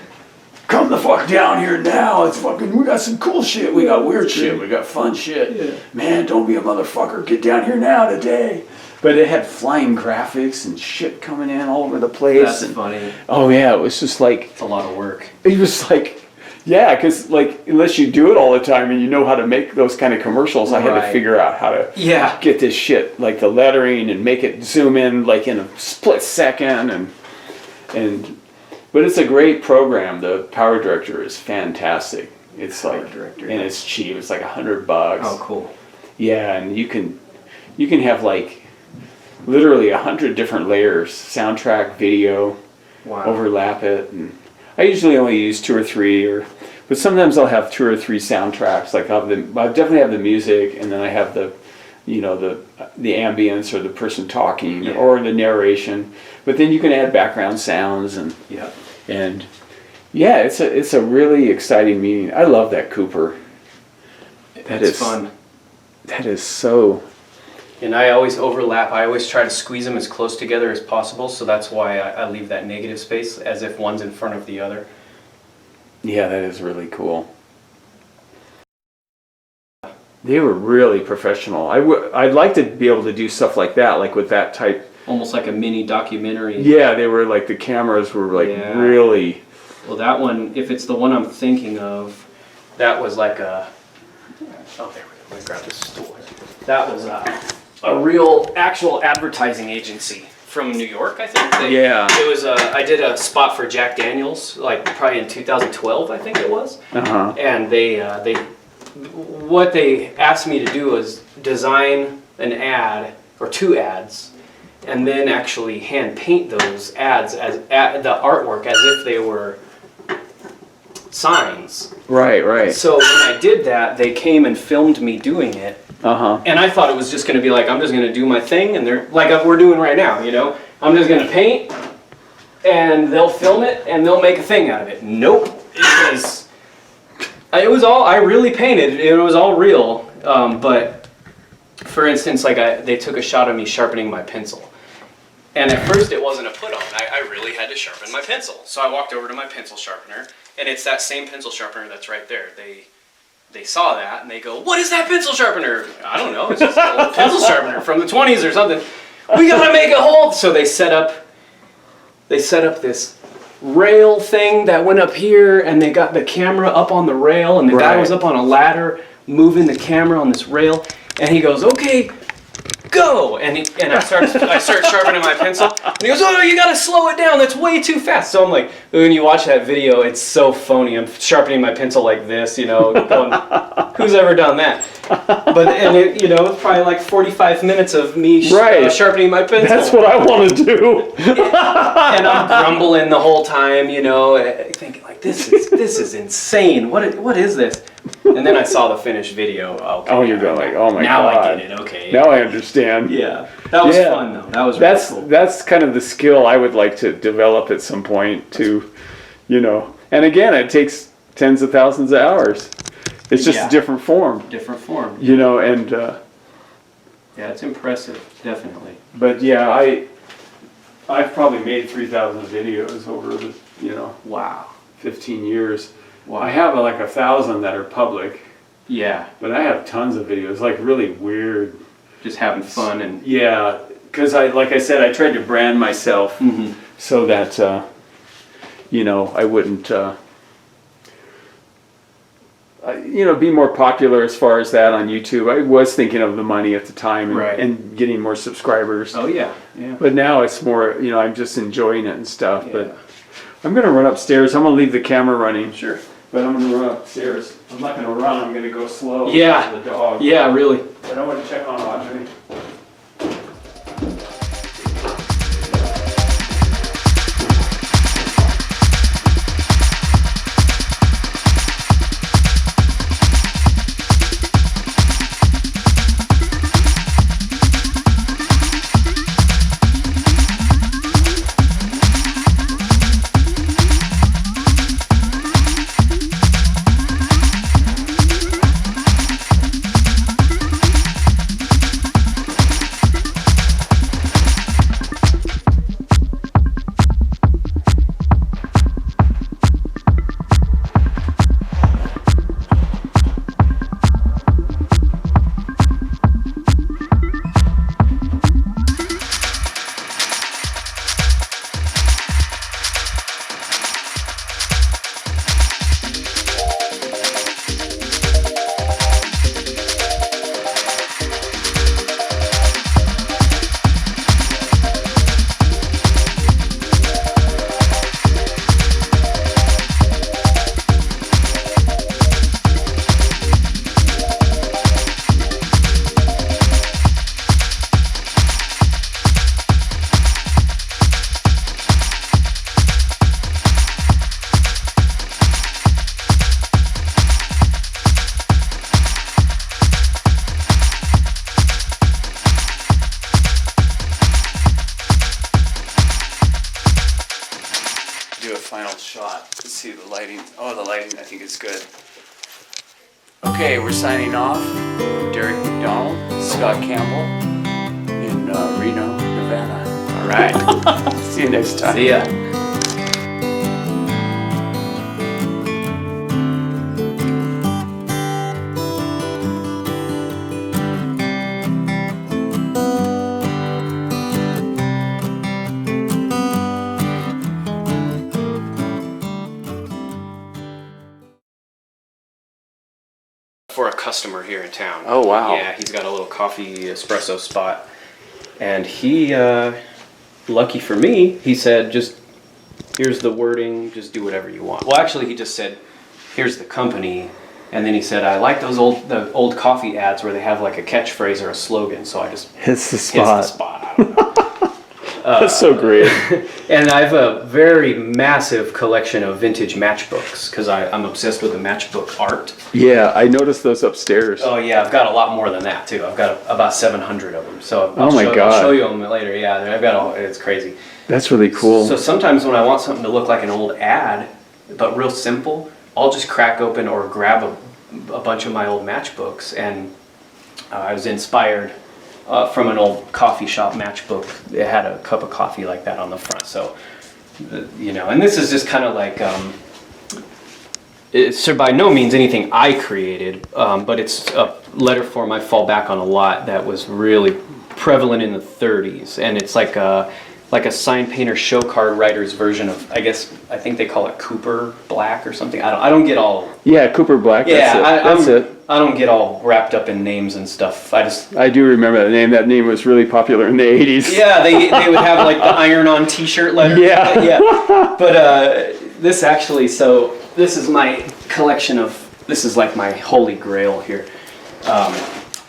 come the fuck down here now. It's fucking, we got some cool shit. We got weird shit. We got fun shit. Yeah. Man, don't be a motherfucker. Get down here now today. But it had flying graphics and shit coming in all over the place. That's and, funny. oh yeah, it was just like, It's a lot of work. it was like, yeah, because like, unless you do it all the time and you know how to make those kind of commercials, I had to Right. figure out how to Yeah. get this shit, like the lettering, and make it zoom in like in a split second, but it's a great program. The Power Director is fantastic. It's Power like, Director, and yeah. it's cheap. It's like $100. Oh, cool. Yeah, and you can have like literally 100 different layers, soundtrack, video, Wow. overlap it, and I usually only use 2 or 3, but sometimes I'll have 2 or 3 soundtracks. Like I definitely have the music, and then I have the, you know, the ambience, or the person talking, Yeah. or the narration. But then you can add background sounds, and Yeah. yeah, it's a really exciting meeting. I love that Cooper. It's fun. That is so. And I always overlap. I always try to squeeze them as close together as possible. So that's why I leave that negative space, as if one's in front of the other. Yeah, that is really cool. They were really professional. I'd like to be able to do stuff like that, like with that type. Almost like a mini documentary. Yeah, they were like, the cameras were like Yeah. really. Well, that one, if it's the one I'm thinking of, that was like a. Oh, there we go. Let me grab this stool. That was a real, actual advertising agency. from New York, I think. Yeah. It was I did a spot for Jack Daniels, like probably in 2012, I think it was. Uh-huh. And what they asked me to do was design an ad or 2 ads, and then actually hand paint those ads as the artwork as if they were signs. Right. So when I did that, they came and filmed me doing it. Uh-huh. And I thought it was just going to be like, I'm just going to do my thing, and they're like we're doing right now, you know? I'm just going to paint, and they'll film it, and they'll make a thing out of it. Nope. It was all, I really painted, it was all real. But for instance, like they took a shot of me sharpening my pencil. And at first it wasn't a put on, I really had to sharpen my pencil. So I walked over to my pencil sharpener, and it's that same pencil sharpener that's right there. They saw that and they go, "What is that pencil sharpener?" I don't know, it's just an old pencil sharpener from the 20s or something. We gotta make a hole. So they set up this rail thing that went up here, and they got the camera up on the rail, and the guy was up on a ladder moving the camera on this rail, and he goes, "Okay, go!" And I start sharpening my pencil, and he goes, "Oh, you gotta slow it down. That's way too fast." So I'm like, when you watch that video, it's so phony. I'm sharpening my pencil like this, you know, going, who's ever done that? It's probably like 45 minutes of me sharpening my pencil. That's what I want to do. And I'm grumbling the whole time, you know, thinking like, this is insane. What is this? And then I saw the finished video. Okay, oh, you're going like, oh my now God. Now I get it, okay. Now I understand. Yeah. That was fun, though. That was really cool. That's kind of the skill I would like to develop at some point to, you know. And again, it takes tens of thousands of hours. It's just a different form. Different form. You know, and... yeah, it's impressive, definitely. But yeah, I've probably made 3,000 videos over the, 15 years. Wow. I have like 1,000 that are public. Yeah. But I have tons of videos, like really weird. Just having fun and... Yeah, because like I said, I tried to brand myself so that, I wouldn't, be more popular as far as that on YouTube. I was thinking of the money at the time and getting more subscribers. Oh, yeah. But now it's more, I'm just enjoying it and stuff. Yeah. But I'm going to run upstairs. I'm going to leave the camera running. Sure. But I'm going to run upstairs. I'm not going to run. I'm going to go slow. Yeah. With the dog. Yeah, really. But I want to check on Audrey. Final shot. Let's see the lighting. Oh, the lighting I think is good. Okay, we're signing off. Derek McDonald, Scot Campbell in Reno, Nevada. All right. See you next time. See ya. For a customer here in town. Oh, wow. Yeah, he's got a little coffee espresso spot, and he lucky for me, he said, just here's the wording, just do whatever you want. Well, actually, he just said, here's the company. And then he said, I like the old coffee ads where they have like a catchphrase or a slogan. So I just Hits the hits the spot. spot. I don't know. That's so great. And I have a very massive collection of vintage matchbooks because I'm obsessed with the matchbook art. Yeah, I noticed those upstairs. Oh yeah, I've got a lot more than that too. I've got about 700 of them. So Oh my God. I'll show you them later. Yeah, I've got it's crazy. That's really cool. So sometimes when I want something to look like an old ad, but real simple, I'll just crack open or grab a bunch of my old matchbooks, and I was inspired from an old coffee shop matchbook. It had a cup of coffee like that on the front. So, and this is just kind of like, it's by no means anything I created, but it's a letter form I fall back on a lot that was really prevalent in the 30s, and it's like a sign painter show card writer's version of, I think they call it Cooper Black or something. I don't get all. Yeah, Cooper Black. Yeah, that's it. I don't get all wrapped up in names and stuff. I do remember that name. That name was really popular in the 80s. Yeah, they would have like the iron-on T-shirt letters. Yeah. Yeah. But this actually, so this is my collection of. This is like my holy grail here.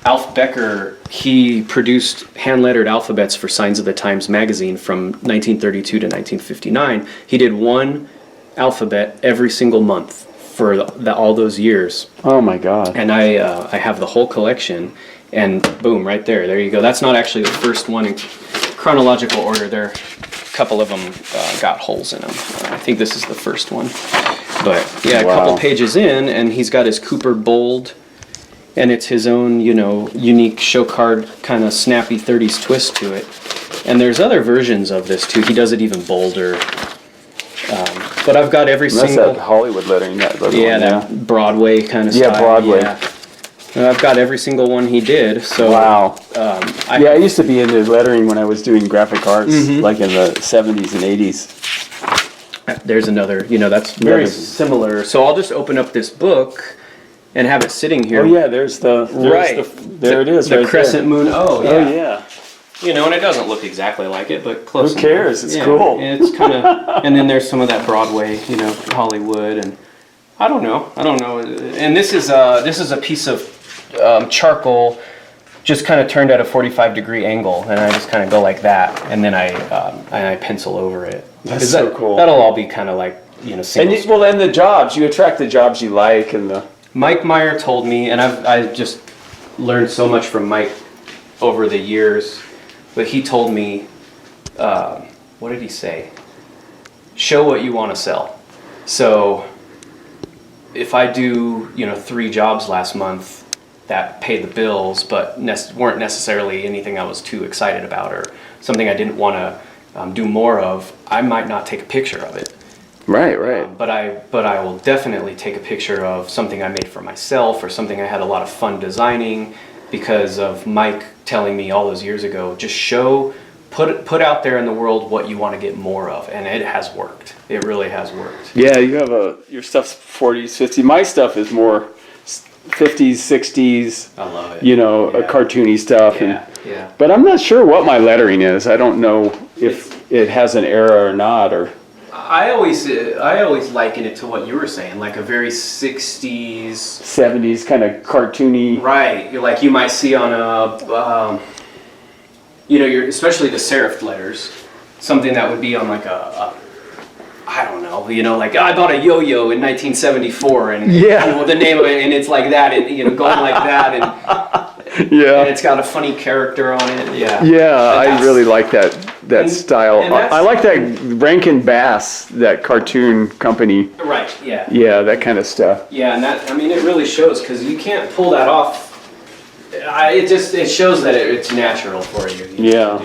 Alf Becker, he produced hand-lettered alphabets for Signs of the Times magazine from 1932 to 1959. He did one alphabet every single month for all those years. Oh my God. And I have the whole collection, and boom, right there. There you go. That's not actually the first one in chronological order. There, a couple of them got holes in them. I think this is the first one. But yeah, Wow. a couple pages in, and he's got his Cooper bold. And it's his own, unique show card kind of snappy 30s twist to it. And there's other versions of this too. He does it even bolder. But I've got every That's single. that Hollywood lettering. That Broadway kind of style. Yeah, Broadway. Yeah. And I've got every single one he did. So. Wow. I used to be into lettering when I was doing graphic arts, like in the 70s and 80s. There's another. That's very similar. So I'll just open up this book. And have it sitting here. Oh yeah, there's there it is. The right crescent moon. Oh yeah. Oh yeah. And it doesn't look exactly like it, but close. Who cares? Enough. It's cool. And it's kind of, and then there's some of that Broadway, Hollywood, and I don't know. And this is a piece of charcoal, just kind of turned at a 45-degree angle, and I just kind of go like that, and then I pencil over it. That's so cool. That'll all be kind of like single. And the jobs, you attract the jobs you like, and the. Mike Meyer told me, and I just learned so much from Mike over the years, but he told me, what did he say? Show what you want to sell. So if I do, 3 jobs last month that paid the bills, but weren't necessarily anything I was too excited about or something I didn't want to do more of, I might not take a picture of it. Right. But I will definitely take a picture of something I made for myself or something I had a lot of fun designing because of Mike telling me all those years ago, just put out there in the world what you want to get more of, and it has worked. It really has worked. Yeah, you have your stuff's 40s, 50s. My stuff is more 50s, 60s. I love it. Cartoony stuff. Yeah. But I'm not sure what my lettering is. I don't know if it has an era or not, or. I always liken it to what you were saying, like a very 60s, 70s kind of cartoony. Right, like you might see on especially the serif letters, something that would be on like I don't know, like I bought a yo-yo in 1974, and the name of it, and it's like that, and going like that, and yeah, and it's got a funny character on it. Yeah, I really like that style. I like that Rankin Bass, that cartoon company. Right. Yeah. Yeah, that kind of stuff. Yeah, and it really shows because you can't pull that off. It shows that it's natural for you. Yeah.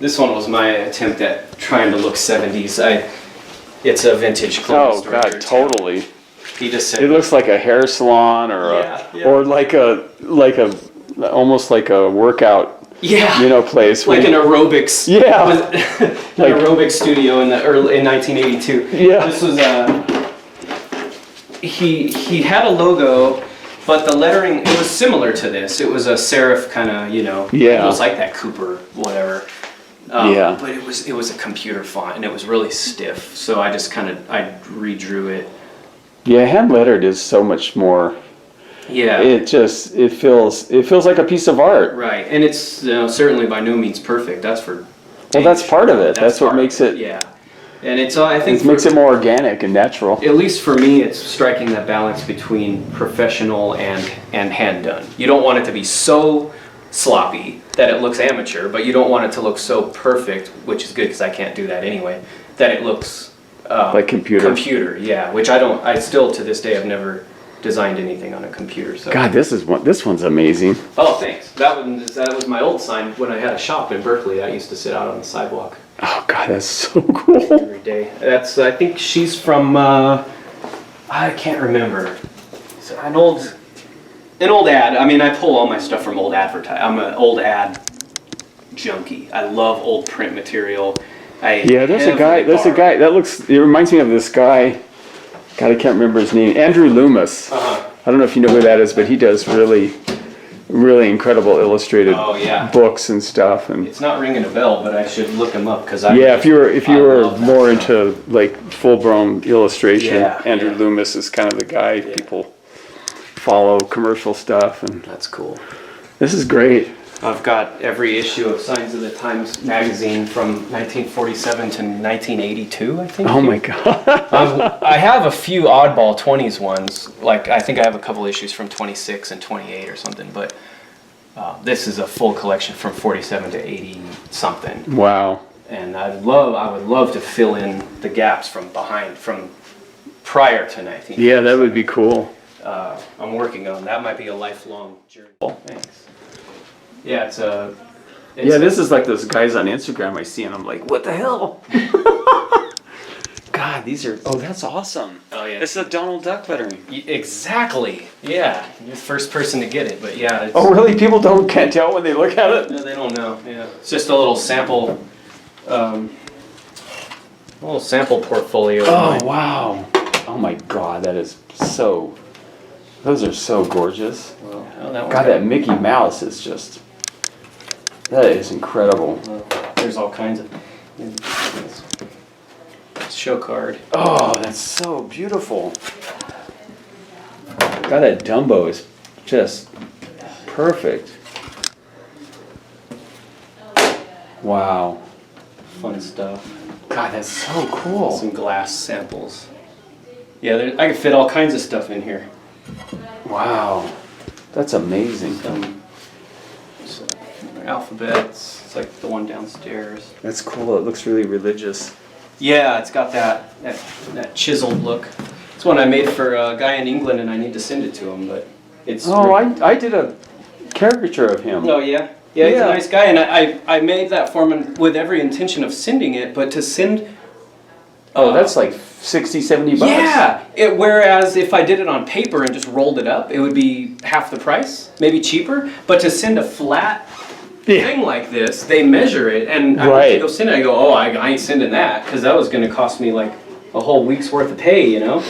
This one was my attempt at trying to look 70s. It's a vintage clothing store. Oh God, totally. He just said it looks like a hair salon or like a almost like a workout. Yeah. Place. Like an aerobics. Yeah. An aerobics studio in 1982. Yeah. This was he had a logo, but the lettering, it was similar to this. It was a serif kind of, Yeah. It was like that Cooper, whatever. Yeah. But it was a computer font, and it was really stiff. So I just I redrew it. Yeah, hand lettered is so much more. Yeah. It feels like a piece of art. Right, and it's certainly by no means perfect. That's for. Well, that's part of it. That's what part makes of it. Yeah, and it's I think It makes it more organic and natural. at least for me, it's striking that balance between professional and hand done. You don't want it to be so sloppy that it looks amateur, but you don't want it to look so perfect, which is good because I can't do that anyway. That it looks Like computer. Computer, yeah. Which I don't. I still to this day have never designed anything on a computer. So. God, this one's amazing. Oh, thanks. That was my old sign when I had a shop in Berkeley. I used to sit out on the sidewalk Oh God, that's so cool. every day. That's I think she's from I can't remember. It's an old ad. I mean, I pull all my stuff from old advertise. I'm an old ad junkie. I love old print material. Yeah, there's a guy that it reminds me of this guy. God, I can't remember his name. Andrew Loomis. Uh-huh. I don't know if you know who that is, but he does really, really incredible illustrated books and stuff. And It's not ringing a bell, but I should look him up because if you were more into like full-blown illustration, Andrew Loomis is kind of the guy people follow, commercial stuff, and That's cool. this is great. I've got every issue of Signs of the Times magazine from 1947 to 1982, I think. Oh my God. I have a few oddball 20s ones. Like, I think I have a couple issues from 26 and 28 or something, but this is a full collection from 47 to 80 something. Wow. And I would love to fill in the gaps from prior to 19. Yeah, that would be cool. I'm working on that. Might be a lifelong journey. Thanks. Yeah, This is like those guys on Instagram I see, and I'm like, what the hell? God, that's awesome. Oh yeah. It's a Donald Duck lettering. Exactly. Yeah. You're the first person to get it, but yeah. It's, Oh, really? People can't tell when they look at it? No, they don't know. Yeah. It's just a little sample, portfolio. Oh, wow. Oh my God, those are so gorgeous. God, that Mickey Mouse is that is incredible. There's all kinds of show card. Oh, that's so beautiful. God, that Dumbo is just perfect. Wow. Fun stuff. God, that's so cool. Some glass samples. Yeah, I can fit all kinds of stuff in here. Wow. That's amazing. Some alphabets. It's like the one downstairs. That's cool. It looks really religious. Yeah, it's got that chiseled look. It's one I made for a guy in England, and I need to send it to him, but it's. Oh, I did a caricature of him. Oh yeah, yeah. He's a nice guy, and I made that for him with every intention of sending it, but to send. Oh, that's like $60, $70. Yeah. Whereas if I did it on paper and just rolled it up, it would be half the price, maybe cheaper. But to send a flat thing like this, they measure it, and I went to go send it. I go, oh, I ain't sending that because that was going to cost me like a whole week's worth of pay, you know?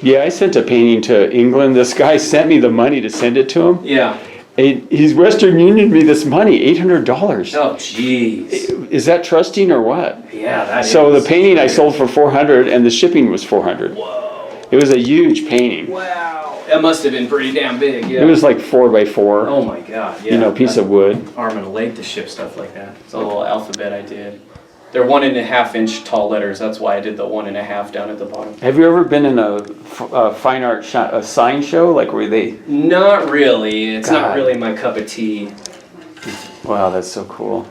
Yeah, I sent a painting to England. This guy sent me the money to send it to him. Yeah. He's Western Unioned me this money, $800. Oh, jeez. Is that trusting or what? Yeah, that is. So the painting I sold for $400, and the shipping was $400. Whoa. It was a huge painting. Wow. That must have been pretty damn big, yeah. It was like 4x4. Oh my God, yeah. Piece of wood. Arm and a leg to ship stuff like that. It's a little alphabet I did. They're 1.5 inch tall letters. That's why I did the 1.5 down at the bottom. Have you ever been in a fine art a sign show, like where they? Not really. It's not God. really my cup of tea. Wow, that's so cool.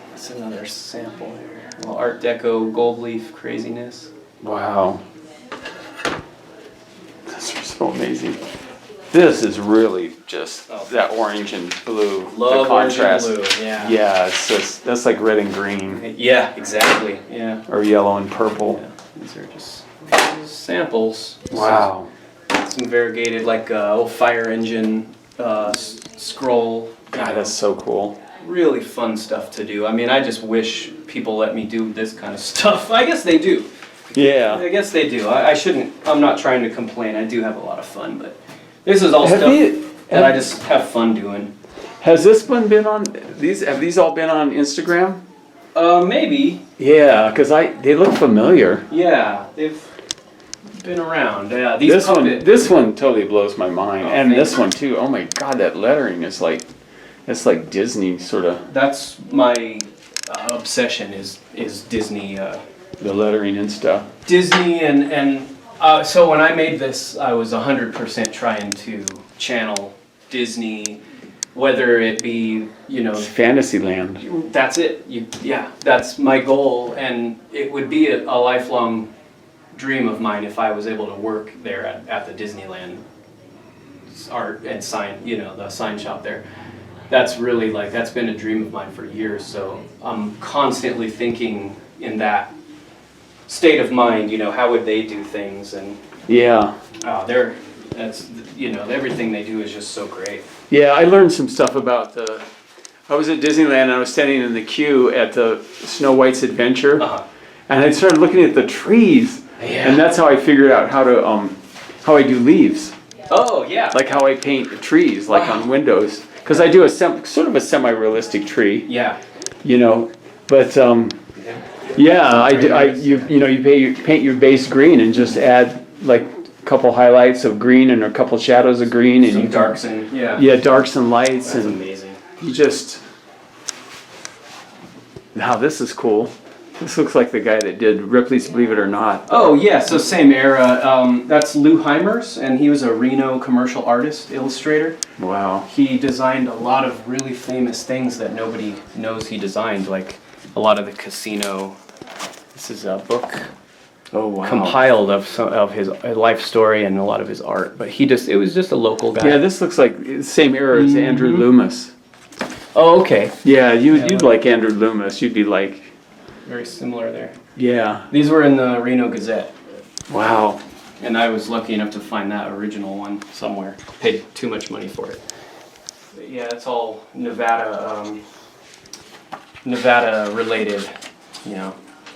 That's another sample here. A little Art Deco gold leaf craziness. Wow. That's so amazing. This is really just that orange and blue. Love the contrast. orange and blue, yeah. Yeah, that's like red and green. Yeah, exactly, yeah. Or yellow and purple. Yeah. These are just samples. Wow. Some variegated, like fire engine scroll. God, that's so cool. Really fun stuff to do. I mean, I just wish people let me do this kind of stuff. I guess they do. Yeah. I guess they do. I shouldn't, I'm not trying to complain. I do have a lot of fun, but this is all stuff that I just have fun doing. Has this one been on, have these all been on Instagram? Maybe. Yeah, because they look familiar. Yeah, they've been around. Yeah, This one totally blows my mind, Oh, and thank this you. one too. Oh my God, that lettering is like, it's like Disney sort of. That's my obsession is Disney. The lettering and stuff. Disney and so when I made this, I was 100% trying to channel Disney, whether it be It's Fantasyland. that's it. That's my goal, and it would be a lifelong dream of mine if I was able to work there at the Disneyland art and sign, the sign shop there. That's really that's been a dream of mine for years. So I'm constantly thinking in that state of mind. How would they do things? And Yeah. everything they do is just so great. Yeah, I learned some stuff about I was at Disneyland and I was standing in the queue at the Snow White's Adventure, and I started looking at the trees, and that's how I figured out how I do leaves, Oh yeah. like how I paint trees, like on windows, because I do sort of a semi-realistic tree, Yeah. but yeah, you paint your base green and just add like a couple highlights of green and a couple shadows of green and Some you darks and darks and lights. That's And amazing. you just, now this is cool. This looks like the guy that did Ripley's Believe It or Not. Oh yeah, so same era. That's Lou Heimers, and he was a Reno commercial artist, illustrator. Wow. He designed a lot of really famous things that nobody knows he designed, like a lot of the casino. This is a book Oh wow. compiled of his life story and a lot of his art. But it was just a local guy. Yeah, this looks like the same era as Andrew Loomis. Oh, okay. Yeah, you'd like Andrew Loomis. You'd be like, Very similar there. yeah. These were in the Reno Gazette, Wow. and I was lucky enough to find that original one somewhere. Paid too much money for it. But yeah, it's all Nevada related,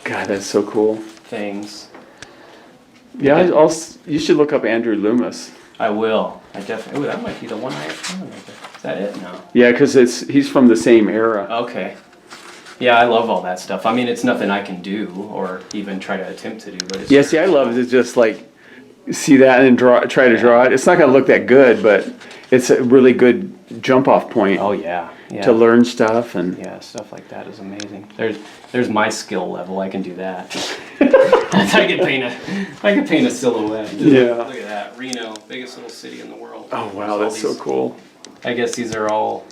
God, that's so cool. things. Yeah, you should look up Andrew Loomis. I will. I definitely. Oh, that might be the one I found right there. Is that it? No. Yeah, because he's from the same era. Okay. Yeah, I love all that stuff. I mean, it's nothing I can do or even try to attempt to do, but it's Yeah, see, I love to just like see that and try to draw it. It's not gonna look that good, but it's a really good jump off point Oh yeah. Yeah. to learn stuff and. Yeah, stuff like that is amazing. There's my skill level. I can do that. I can paint a silhouette. Yeah. Look at that. Reno, biggest little city in the world. Oh wow, There's that's all so these- cool. I guess these are all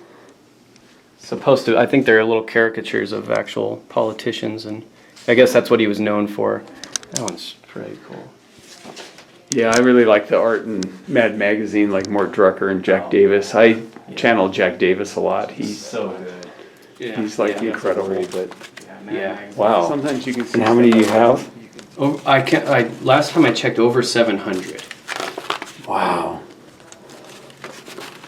supposed to. I think they're little caricatures of actual politicians, and I guess that's what he was known for. That one's pretty cool. Yeah, I really like the art in Mad Magazine, like Mort Drucker and Jack Davis. I channel Jack Davis a lot. He's so good. Yeah, He's like yeah, that's incredible, great. but Yeah. wow. Sometimes you can see. And how many do you have? Oh, last time I checked, over 700. Wow.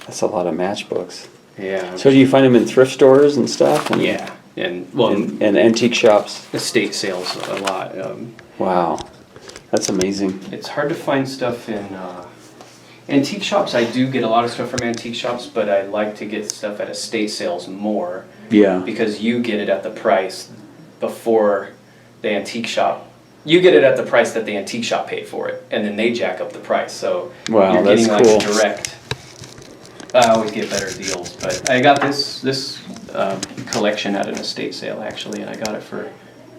That's a lot of matchbooks. Yeah. So do you find them in thrift stores and stuff? And, Yeah, and well, and antique shops? estate sales a lot. Wow. That's amazing. It's hard to find stuff in antique shops. I do get a lot of stuff from antique shops, but I like to get stuff at estate sales more Yeah. because you get it at the price before the antique shop. You get it at the price that the antique shop paid for it, and then they jack up the price. So Wow, you're that's getting cool. like direct. I always get better deals, but I got this collection at an estate sale actually, and I got it for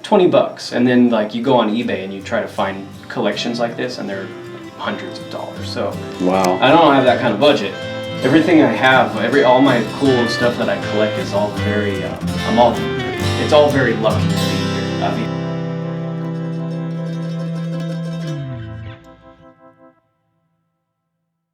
$20. And then like you go on eBay and you try to find collections like this, and they're hundreds of dollars. So Wow. I don't have that kind of budget. Everything I have, all my cool stuff that I collect is all very, it's all very lucky to be here. I mean,